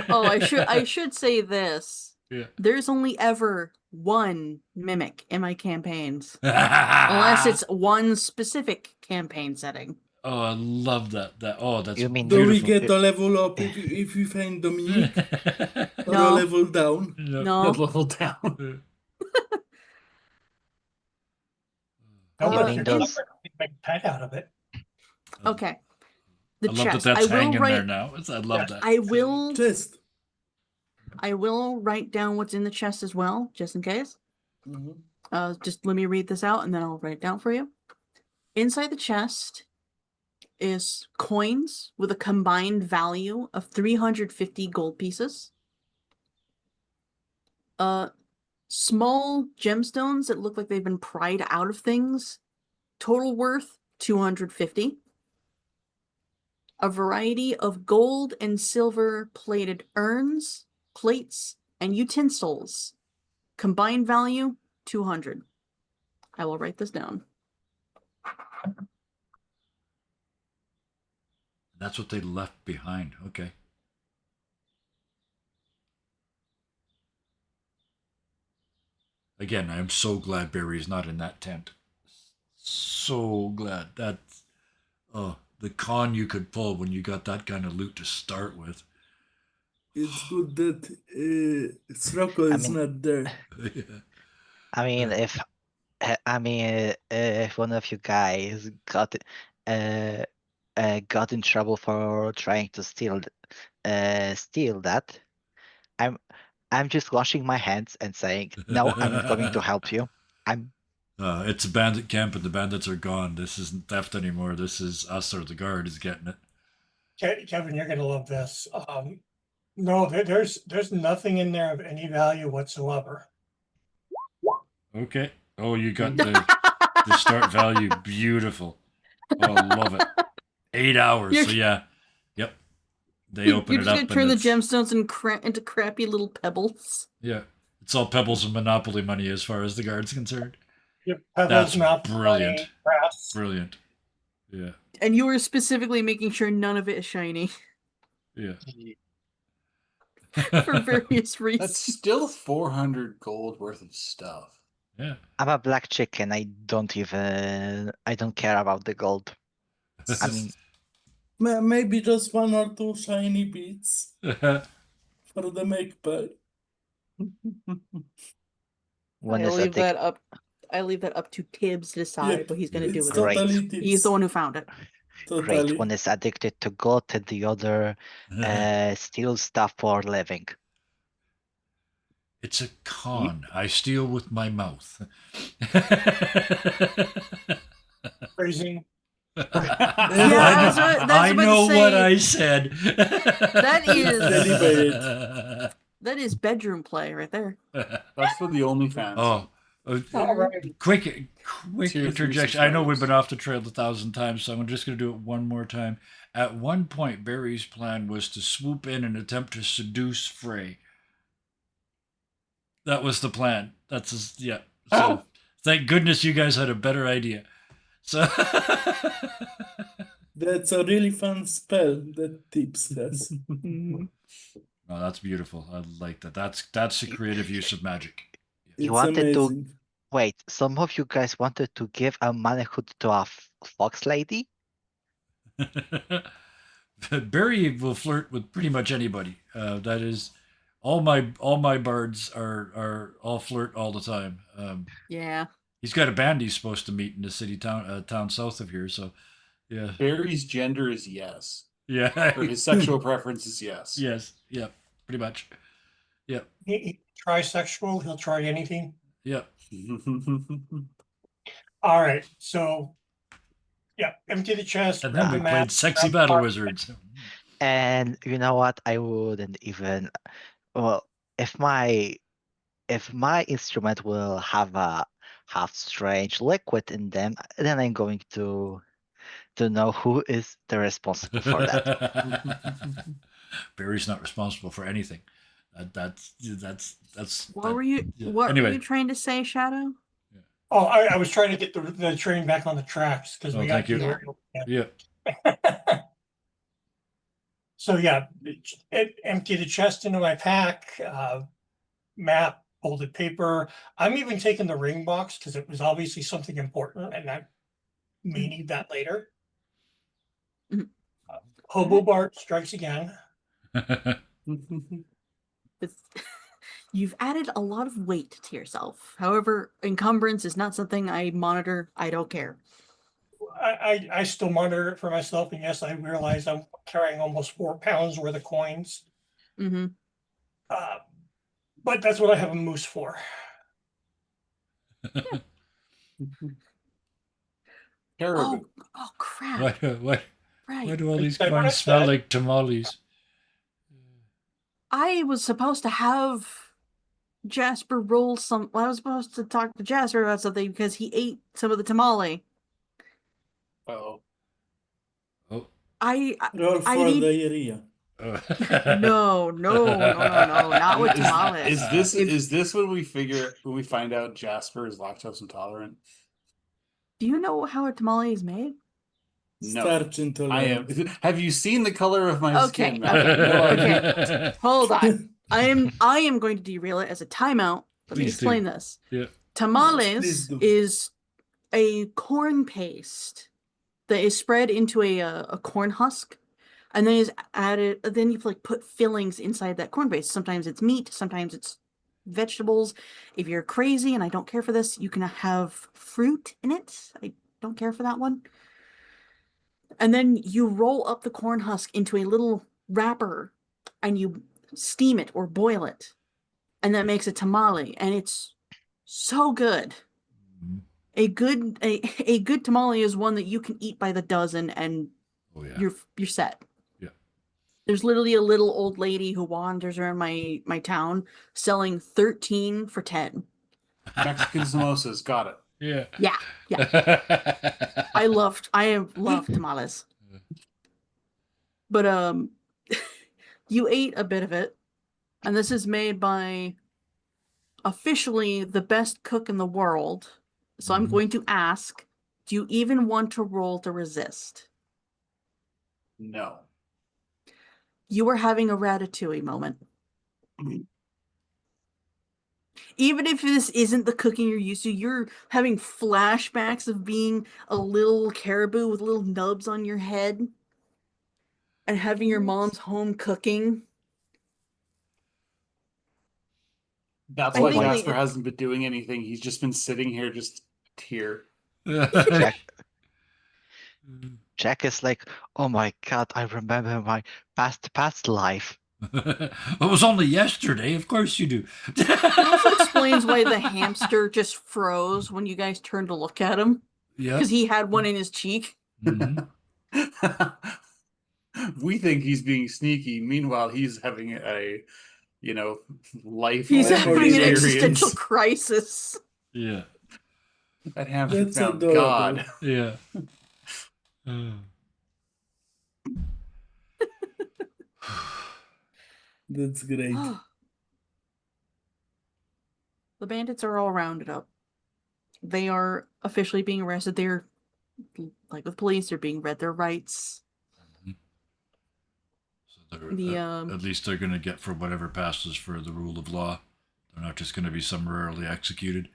Oh, I should say this. Yeah. There's only ever one mimic in my campaigns, unless it's one specific campaign setting. Oh, I love that. That's You mean- Do we beautiful. get a level up if we find Dominique? Or a No. level down? No. Level down. No, but mean if those- you make a pet out of it. Okay. The I love chest. that that's I will hanging write. there now. I love that. Chest. I will write down what's in the chest as well, just in case. Mhm. Just let me read this out and then I'll write it down for you. Inside the chest is coins with a combined value of 350 gold pieces. Small gemstones that look like they've been pried out of things. Total worth 250. A variety of gold and silver plated urns, plates, and utensils. Combined value 200. I will write this down. That's what they left behind. Okay. Again, I am so glad Barry's not in that tent. So glad. That's the con you could pull when you got that kind of loot to start with. It's good that Srocco is mean- not there. Yeah. I mean, if one of you guys got in trouble for trying to steal that, I'm I'm just washing my hands and saying, no, I'm not going to help you. I'm It's a bandit camp and the bandits are gone. This isn't theft anymore. This is us or the guard is getting it. Kevin, you're gonna love this. No, there's nothing in there of any value whatsoever. Okay. Oh, you got the start value. Beautiful. Oh, love it. 8 hours. You're- So yeah. Yep. They You're open it just up gonna and turn the it's, gemstones into crappy little pebbles. yeah. It's all pebbles and Monopoly money as far as the guard's concerned. Your pebbles, That's mouth, brilliant. money, grass. Brilliant. Yeah. And you were specifically making sure none of it is shiny Yeah. for various reasons. That's still 400 gold worth of stuff. Yeah. I'm a black chicken. I don't care about the gold. I mean, Maybe just 1 or 2 shiny bits for the magpie. one I is leave that addicted. up. I leave that up to Tibbs to decide Yep, what he's gonna do it's with Great. it. totally He's the tips. one who found it. Great. Totally. One is addicted to gold, and the other steals stuff for a living. It's a con. I steal with my mouth. Phrasing. I about know to what say, I said. that is bedroom play right there. That's for the OnlyFans. Oh, All right. quick Tier 3 interjection. I know we've been subscribers. off the trail 1,000 times, so I'm just going to do it one more time. At one point, Barry's plan was to swoop in and attempt to seduce Frey. That was the plan. Yeah. So thank goodness you guys had a better idea. So That's a really fun spell that Tips has. Mhm. Oh, that's beautiful. I like that. That's a creative use of magic. You It's wanted to amazing. wait. Some of you guys wanted to give a manhood to a fox lady. Barry will flirt with pretty much anybody. That is, all my bards are all flirt all the time. Yeah. He's got a band he's supposed to meet in the town south of here. So, yeah, Barry's gender is yes. yeah, Or his sexual preference is yes. yes, yeah, pretty much, yep, He trisexual. He'll try anything. yep. All right. So, yeah, empty the chest. And then grab we the map, played Sexy grab the Battle card. Wizards. And you know what? I wouldn't even. Well, if my instrument will have strange liquid in them, then I'm going to know who is the responsible for that. Barry's not responsible for anything. That's. What were you? yeah. What were Anyway. you trying to say, Shadow? Oh, I was trying to get the train back on the tracks because Oh, we got thank you. derailed. Yeah. So yeah, empty the chest into my pack, map, folded paper. I'm even taking the ring box because it was obviously something important and I may need that later. Mhm. Hobo Bart strikes again. It's- You've added a lot of weight to yourself. However, encumbrance is not something I monitor. I don't care. I still monitor it for myself, and yes, I realize I'm carrying almost 4 pounds worth of coins. Mm-hmm. But that's what I have a moose for. Caribou. Oh crap! Why Right. do all these Like what I coins smell said. like tamales? I was supposed to have Jasper roll some. Well, I was supposed to talk to Jasper about something because he ate some of the tamale. Oh. Oh. I Roll for need- diarrhea. no, not with tamales. Is this when we find out Jasper is lactose intolerant? Do you know how a tamale is made? No. Starch I intolerant. am. Have you seen the color of my Okay, skin? okay, No, I okay. haven't. Hold on. I am going to derail it as a timeout. Let me Please do. explain this. Yeah. Please Tamales do. is a corn paste that is spread into a corn husk, and then is added. Then you like put fillings inside that corn paste. Sometimes it's meat. Sometimes it's vegetables. If you're crazy and I don't care for this, you can have fruit in it. I don't care for that one. And then you roll up the corn husk into a little wrapper and you steam it or boil it. And that makes a tamale. And it's so good. Mhm. A good tamale is one that you can eat by the dozen and Oh yeah. you're set. Yeah. There's literally a little old lady who wanders around my town selling 13 for 10. Mexican samosas, got it. Yeah. Yeah. Yeah. I love tamales. But you ate a bit of it, and this is made by officially the best cook in the world. So I'm Mhm. going to ask, do you even want to roll to resist? No. You are having a ratatouille moment. Even if this isn't the cooking you're used to, you're having flashbacks of being a little caribou with little nubs on your head and having your mom's home cooking. That's I why think Jasper the- hasn't been doing anything. He's just been sitting here just here. Jack is like, oh my god, I remember my past life. It was only yesterday. Of course you do. It also explains why the hamster just froze when you guys turned to look at him. Yeah. Because he had one in his cheek. Mhm. We think he's being sneaky. Meanwhile, he's having a, life He's Memory having an experience. existential crisis. Yeah. That hamster That's found adorable. God. Yeah. Uh, That's great. The bandits are all rounded up. They are officially being arrested. They're, like with police, they're being read their rights. so they're, The, at least they're going to get for whatever passes for the rule of law. They're not just going to be summarily executed.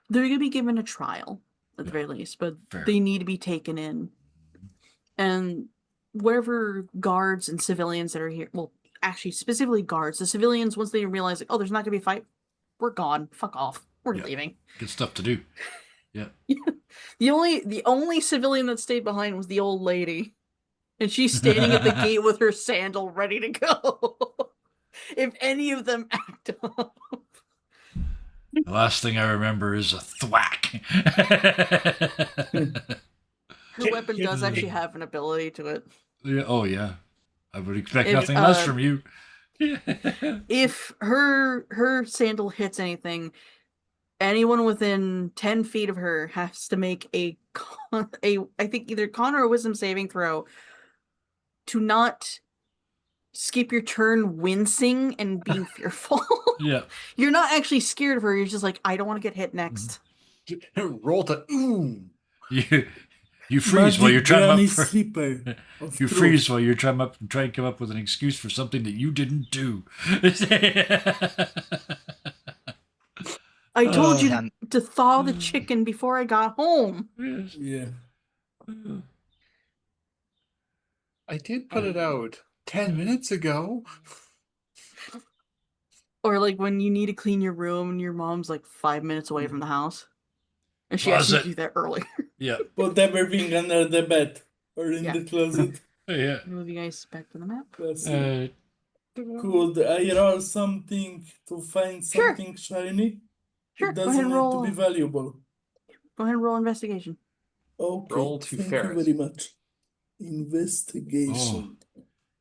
They're going to be given a trial, at the Yeah. very least, but Fair. they need to be taken in. And whatever guards and civilians that are here, well, actually, specifically guards, the civilians, once they realize, like, oh, there's not going to be a fight, we're gone. Fuck off. We're Yeah. leaving. Good stuff to do. Yeah. The only civilian that stayed behind was the old lady. And she's standing at the gate with her sandal ready to go. If any of them act up. The last thing I remember is a thwack. Her weapon does actually have an ability to it. Yeah, oh yeah. I would expect If, nothing less from you. If her sandal hits anything, anyone within 10 feet of her has to make I think either con or a wisdom saving throw to not skip your turn wincing and being fearful. Yeah. You're not actually scared of her. You're just like, I don't want to get hit next. Roll to ooh. You freeze while you're trying Granny up for, sleeper of you truth. freeze while you're trying to come up with an excuse for something that you didn't do. I told you And to thaw the chicken before I got home. Yes. Yeah. I did put it out 10 minutes ago. Or like when you need to clean your room and your mom's like 5 minutes away from the house. And she asked you to Closet. do that earlier. Yeah. Put everything under the bed or in Yeah. the closet. Yeah. Move you guys back to the map. That's it. Uh, Could I roll something to find Sure. something shiny? Sure, It go ahead doesn't and need roll. to be valuable. Go ahead and roll investigation. Okay. Roll to Thank Ferris. you very much. Investigation.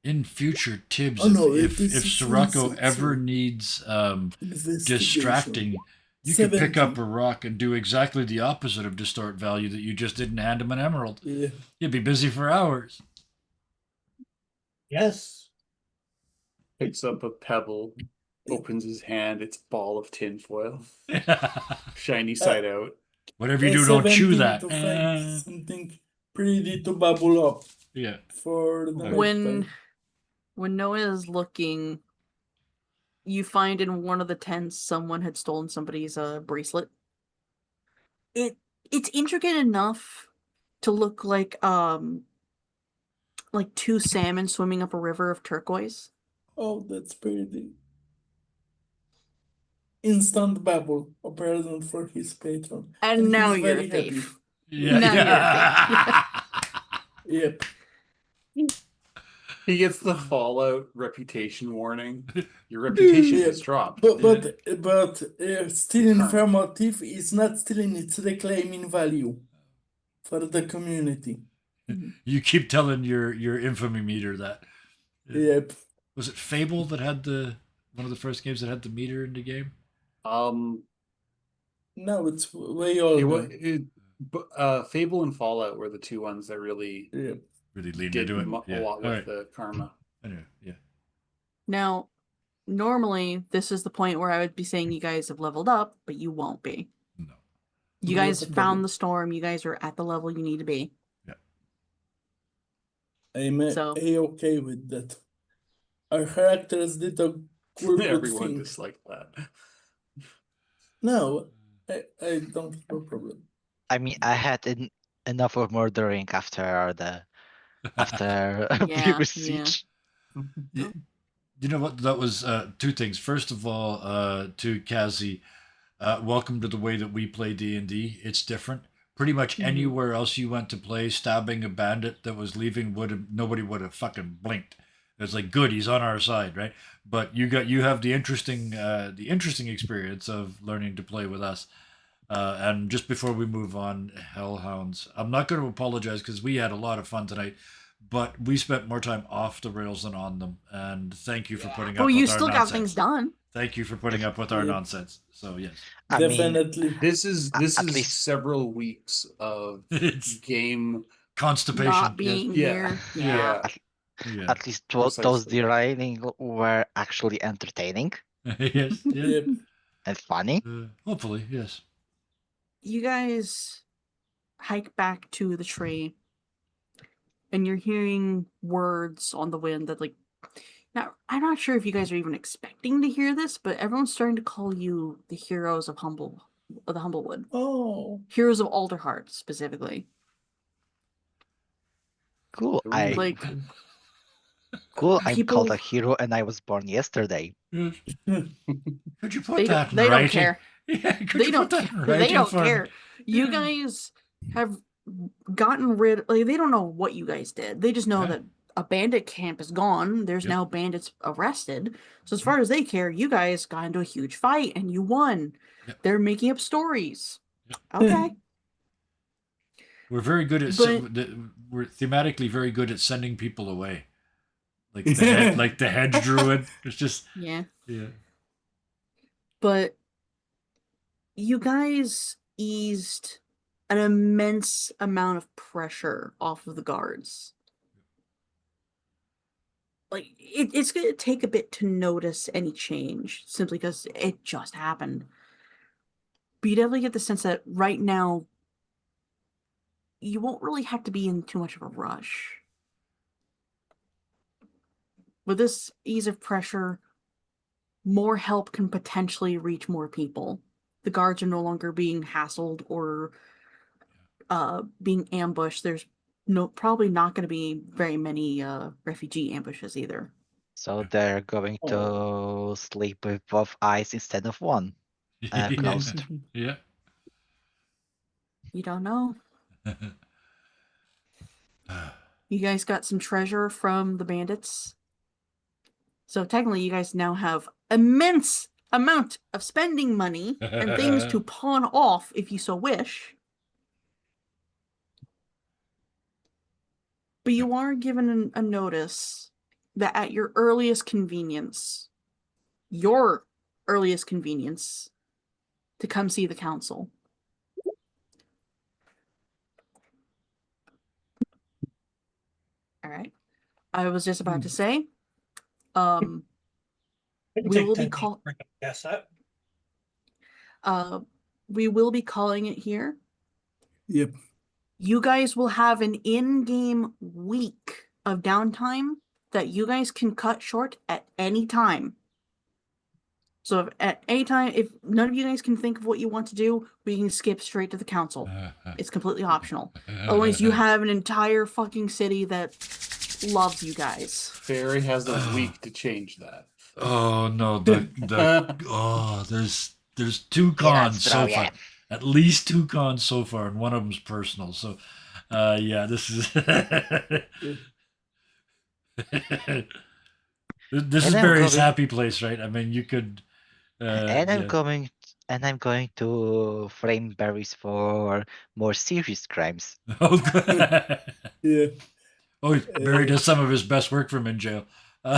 in future Tibbs, Oh, no, if this if is Sirocco recent, ever so- needs Investigation. distracting, you could pick 70. up a rock and do exactly the opposite of distort value that you just didn't hand him an emerald. Yeah. You'd be busy for hours. Yes. Picks up a pebble, opens his hand. It's a ball of tinfoil. Shiny side out. Whatever you do, don't chew 17 that. to find something pretty to bubble up Yeah. for the night When time. when Noah is looking, you find in one of the tents someone had stolen somebody's bracelet. It's intricate enough to look like two salmon swimming up a river of turquoise. Oh, that's pretty. instant bubble, a present for his patron. And now he's you're very a happy. thief. Yeah, Now you're a yeah. Yep. He gets the Fallout reputation warning. Your reputation has Yep. dropped. But stealing Karma. from a thief is not stealing, it's reclaiming value for the community. You keep telling your infamy meter that. Yep. Was it Fable that had one of the first games that had the meter in the game? No, it's way It, older. Fable and Fallout were the two ones that really Yep. Really leaned did into it. a Yeah. lot All with right. the karma. Anyway, yeah. Now, normally this is the point where I would be saying you guys have leveled up, but you won't be. No. You Not guys a found problem. the storm. You guys are at the level you need to be. I'm So- A-okay with that. Our characters did a good Everyone thing. disliked that. No, I don't have a problem. I mean, I had enough of murdering after Yeah, previous yeah. siege. You know what? That was two things. First of all, to Kazi, welcome to the way that we play D&D. It's different. Pretty much Mhm. anywhere else you went to play, stabbing a bandit that was leaving nobody would have fucking blinked. It's like, good, he's on our side, right? But you have the interesting experience of learning to play with us. And just before we move on, Hellhounds, I'm not going to apologize because we had a lot of fun tonight, but we spent more time off the rails than on them. And thank you for putting up Well, with you our still nonsense. got things done. Thank you for putting up with our Yep. nonsense. So yes, I mean, Definitely. This is At least- several weeks of it's game. constipation. Not being Yeah. here. Yeah. Yes. Yeah. at least those Precisely. derailing were actually entertaining Yes. Yeah. Yep. and funny. Hopefully, yes. You guys hike back to the tree, and you're hearing words on the wind that, like, now I'm not sure if you guys are even expecting to hear this, but everyone's starting to call you the heroes of the Humblewood, Oh, heroes of Alderheart specifically. Cool. Like, Cool. I'm called people- a hero, and I was born yesterday. Yes. Could you put they that don't, in they writing? don't care. Yeah, could They you don't put that care. in They writing don't for me? care. You Yeah. guys have gotten rid. Like, they don't know what you guys did. They just know Yeah. that a bandit camp is gone. There's Yep. now bandits arrested. So as far as they care, you guys got into a huge fight and you won. Yep. They're making up stories. Yep. Okay. We're very good at we're thematically very good at sending people away. Like the hedge druid. It's just Yeah. yeah. But you guys eased an immense amount of pressure off of the guards. Like, it's going to take a bit to notice any change, simply because it just happened. But you definitely get the sense that right now, you won't really have to be in too much of a rush. With this ease of pressure, more help can potentially reach more people. The guards are no longer being hassled or being ambushed. There's probably not going to be very many refugee ambushes either. So they're going to sleep with both eyes instead of one. Closed. Yeah. You don't know. You guys got some treasure from the bandits. So technically you guys now have immense amount of spending money and things to pawn off if you so wish. But you are given a notice that at your earliest convenience, to come see the council. All right. I was just about to say, we will be Yes, that. we will be calling it here. yep. You guys will have an in-game week of downtime that you guys can cut short at any time. So at any time, if none of you guys can think of what you want to do, we can skip straight to the council. It's completely optional. Otherwise, you have an entire fucking city that loves you guys. Barry has a week to change that. Oh no, there's 2 Hey, that's cons so far. brilliant. At least 2 cons so far, and one of them's personal. So, yeah, this is this is And I'm Barry's going- happy place, right? I mean, you could. and I'm Yeah. going to frame berries for more serious crimes. Oh, good. Yeah. Oh, Barry does some of his best work from in jail. Ooh,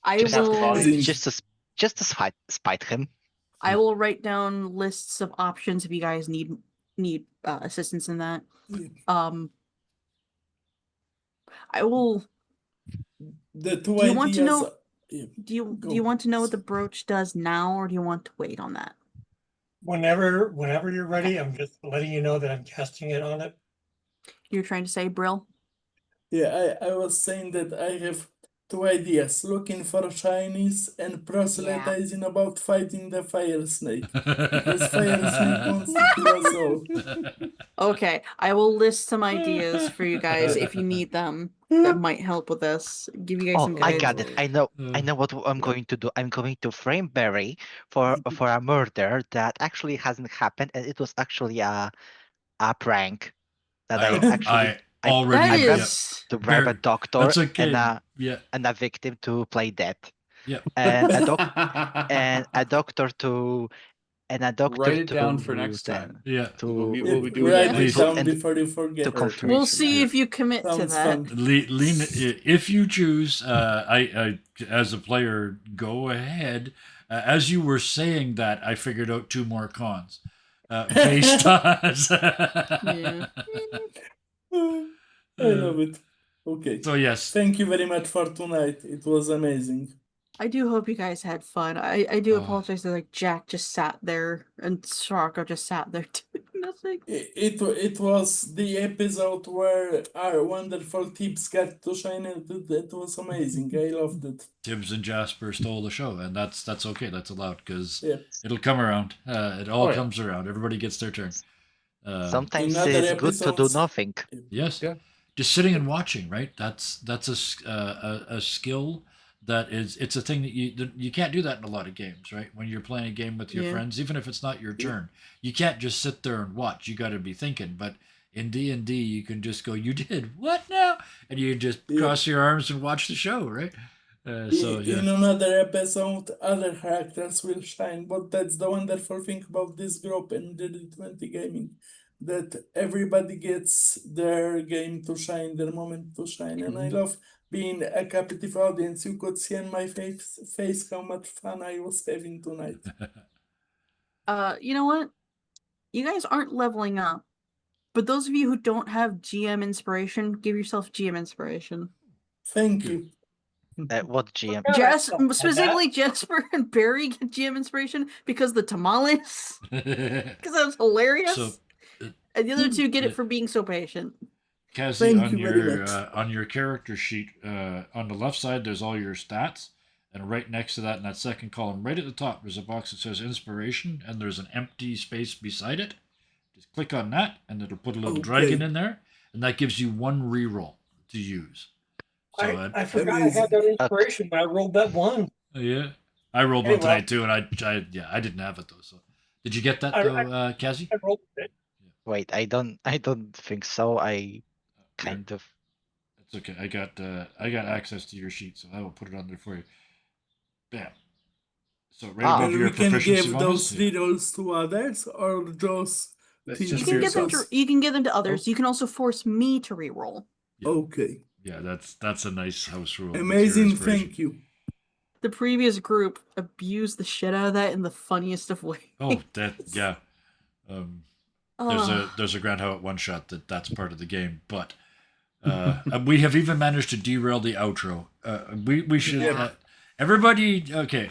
I Just, will. Amazing. just to spite him. I will write down lists of options if you guys need assistance in that. Yeah. I will. The two Do you want to ideas. know- Yeah. Do you Go. want to know what the brooch does now, or do you want to wait on that? Whenever you're ready, I'm just letting you know that I'm casting it on it. You're trying to say, Brill? Yeah, I was saying that I have two ideas: looking for shinies and proselytizing about fighting the fire snake. Because fire snake wants to kill us all. Okay, I will list some ideas for you guys if you need them. That might help with this. Give you guys Oh, some I guidance. got it. I know what I'm going to do. I'm going to frame Barry for a murder that actually hasn't happened, and it was actually a prank that I actually I already. That I yeah. is. to bribe a Barry, doctor That's okay. and Yeah. a victim to play dead, Yeah. and a doctor to Write it down for next then time. Yeah. We'll be Yeah, doing write it it Please. down And before you forget. to confirm. We'll from see that. if you commit to Sounds that. fun. Lean, if you choose, I as a player, go ahead. As you were saying that, I figured out 2 more cons, based on. Yeah. I love it. Okay. So yes, Thank you very much for tonight. It was amazing. I do hope you guys had fun. I do Oh. apologize that like Jack just sat there and Sharko just sat there doing nothing. It was the episode where our wonderful tips got to shine, and that was amazing. I loved it. Tibbs and Jasper stole the show, and that's okay. That's allowed because Yeah. it'll come around. It all Oh, yeah. comes around. Everybody gets their turn. Sometimes In other it's good to do episodes- nothing. Yes. Yeah. Just sitting and watching, right? That's a skill that is. It's a thing that you can't do that in a lot of games, right? When you're playing a game with your Yeah. friends, even if it's not your turn, you can't just sit there and watch. You got to be thinking. But in D&D, you can just go, "You did what now?" and you just Yeah. cross your arms and watch the show, right? So In yeah. another episode, other characters will shine, but that's the wonderful thing about this group and D20 Gaming, that everybody gets their game to shine, their moment to shine, and I love being a captive audience. You could see on my face how much fun I was having tonight. You know what? You guys aren't leveling up. But those of you who don't have GM inspiration, give yourself GM inspiration. Thank Good. you. What GM? Specifically Jasper and Barry get GM inspiration because the tamales. Because that was hilarious. So, and the other two get yeah. it for being so patient. Cassie, Thank you very much. on your character sheet, on the left side, there's all your stats, and right next to that, in that second column, right at the top, there's a box that says inspiration, and there's an empty space beside it. Just click on that, and it'll put a little dragon in there, and that gives you 1 reroll to use. So I forgot I had that inspiration, but I rolled that 1. yeah, I rolled one Anyway. tonight too, and I didn't have it though. So did you get that though, Cassie? I rolled it. Wait, I don't think so. I kind of. It's okay. I got access to your sheet, so I will put it on there for you. Bam. So right Ah. above And your we can proficiency give bonus. those rerolls to others, or just That's You just can for get them yourself. to you can give them to others. You can also force me to reroll. Yeah. Okay. Yeah, that's a nice house rule. with your Amazing, inspiration. thank you. The previous group abused the shit out of that in the funniest of ways. Oh, that yeah. There's a Grand Howard one shot that's part of the game, but we have even managed to derail the outro. We should Yeah. everybody okay.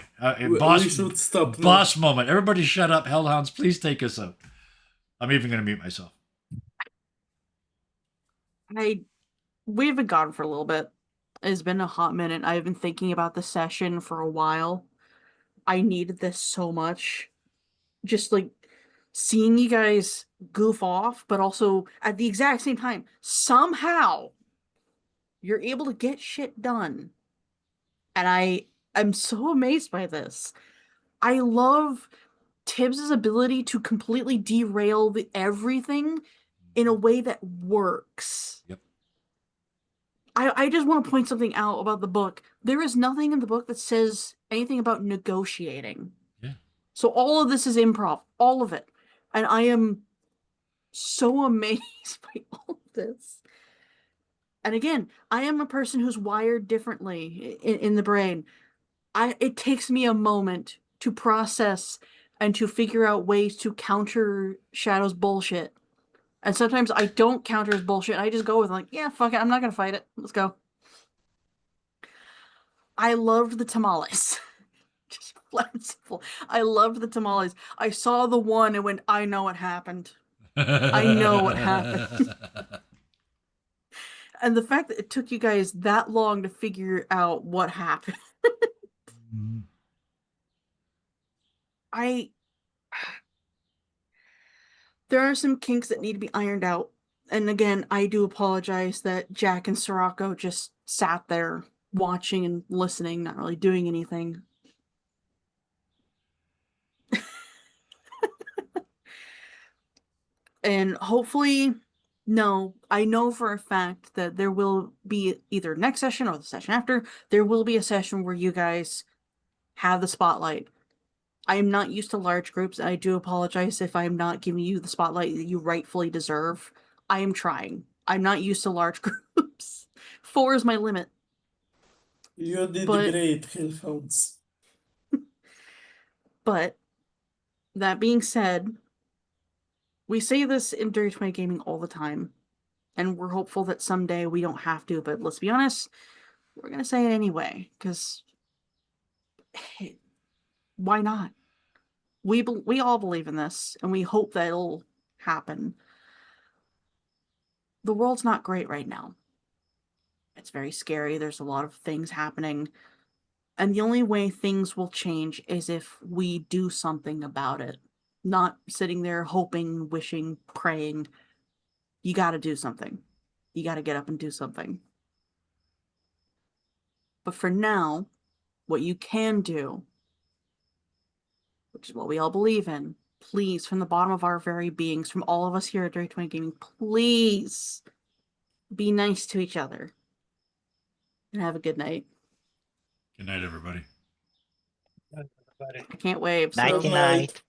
Boss We should stop now. boss moment. Everybody shut up. Hellhounds, please take us out. I'm even gonna mute myself. We've been gone for a little bit. It's been a hot minute. I've been thinking about the session for a while. I needed this so much. Just like seeing you guys goof off, but also at the exact same time, somehow you're able to get shit done. And I'm so amazed by this. I love Tibbs's ability to completely derail everything in a way that works. Yep. I just want to point something out about the book. There is nothing in the book that says anything about negotiating. Yeah. So all of this is improv, all of it. And I am so amazed by all of this. And again, I am a person who's wired differently in the brain. It takes me a moment to process and to figure out ways to counter Shadow's bullshit. And sometimes I don't counter his bullshit. I just go with like, yeah, fuck it. I'm not going to fight it. Let's go. I loved the tamales. Just flat and simple. I loved the tamales. I saw the one and went, I know what happened. I know what happened. And the fact that it took you guys that long to figure out what happened. Mhm. There are some kinks that need to be ironed out. And again, I do apologize that Jack and Sirocco just sat there watching and listening, not really doing anything. And hopefully, no, I know for a fact that there will be either next session or the session after, there will be a session where you guys have the spotlight. I am not used to large groups, and I do apologize if I'm not giving you the spotlight that you rightfully deserve. I am trying. I'm not used to large groups. 4 is my limit. You did But- great, Hellhounds. But that being said, we say this in Dirty 20 Gaming all the time, and we're hopeful that someday we don't have to, but let's be honest, we're going to say it anyway, because why not? We all believe in this, and we hope that it'll happen. The world's not great right now. It's very scary. There's a lot of things happening. And the only way things will change is if we do something about it. Not sitting there hoping, wishing, praying. You got to do something. You got to get up and do something. But for now, what you can do, which is what we all believe in, please, from the bottom of our very beings, from all of us here at Dirty 20 Gaming, please be nice to each other. And have a good night. Good night, everybody. Everybody. I can't wave. So Nighty night.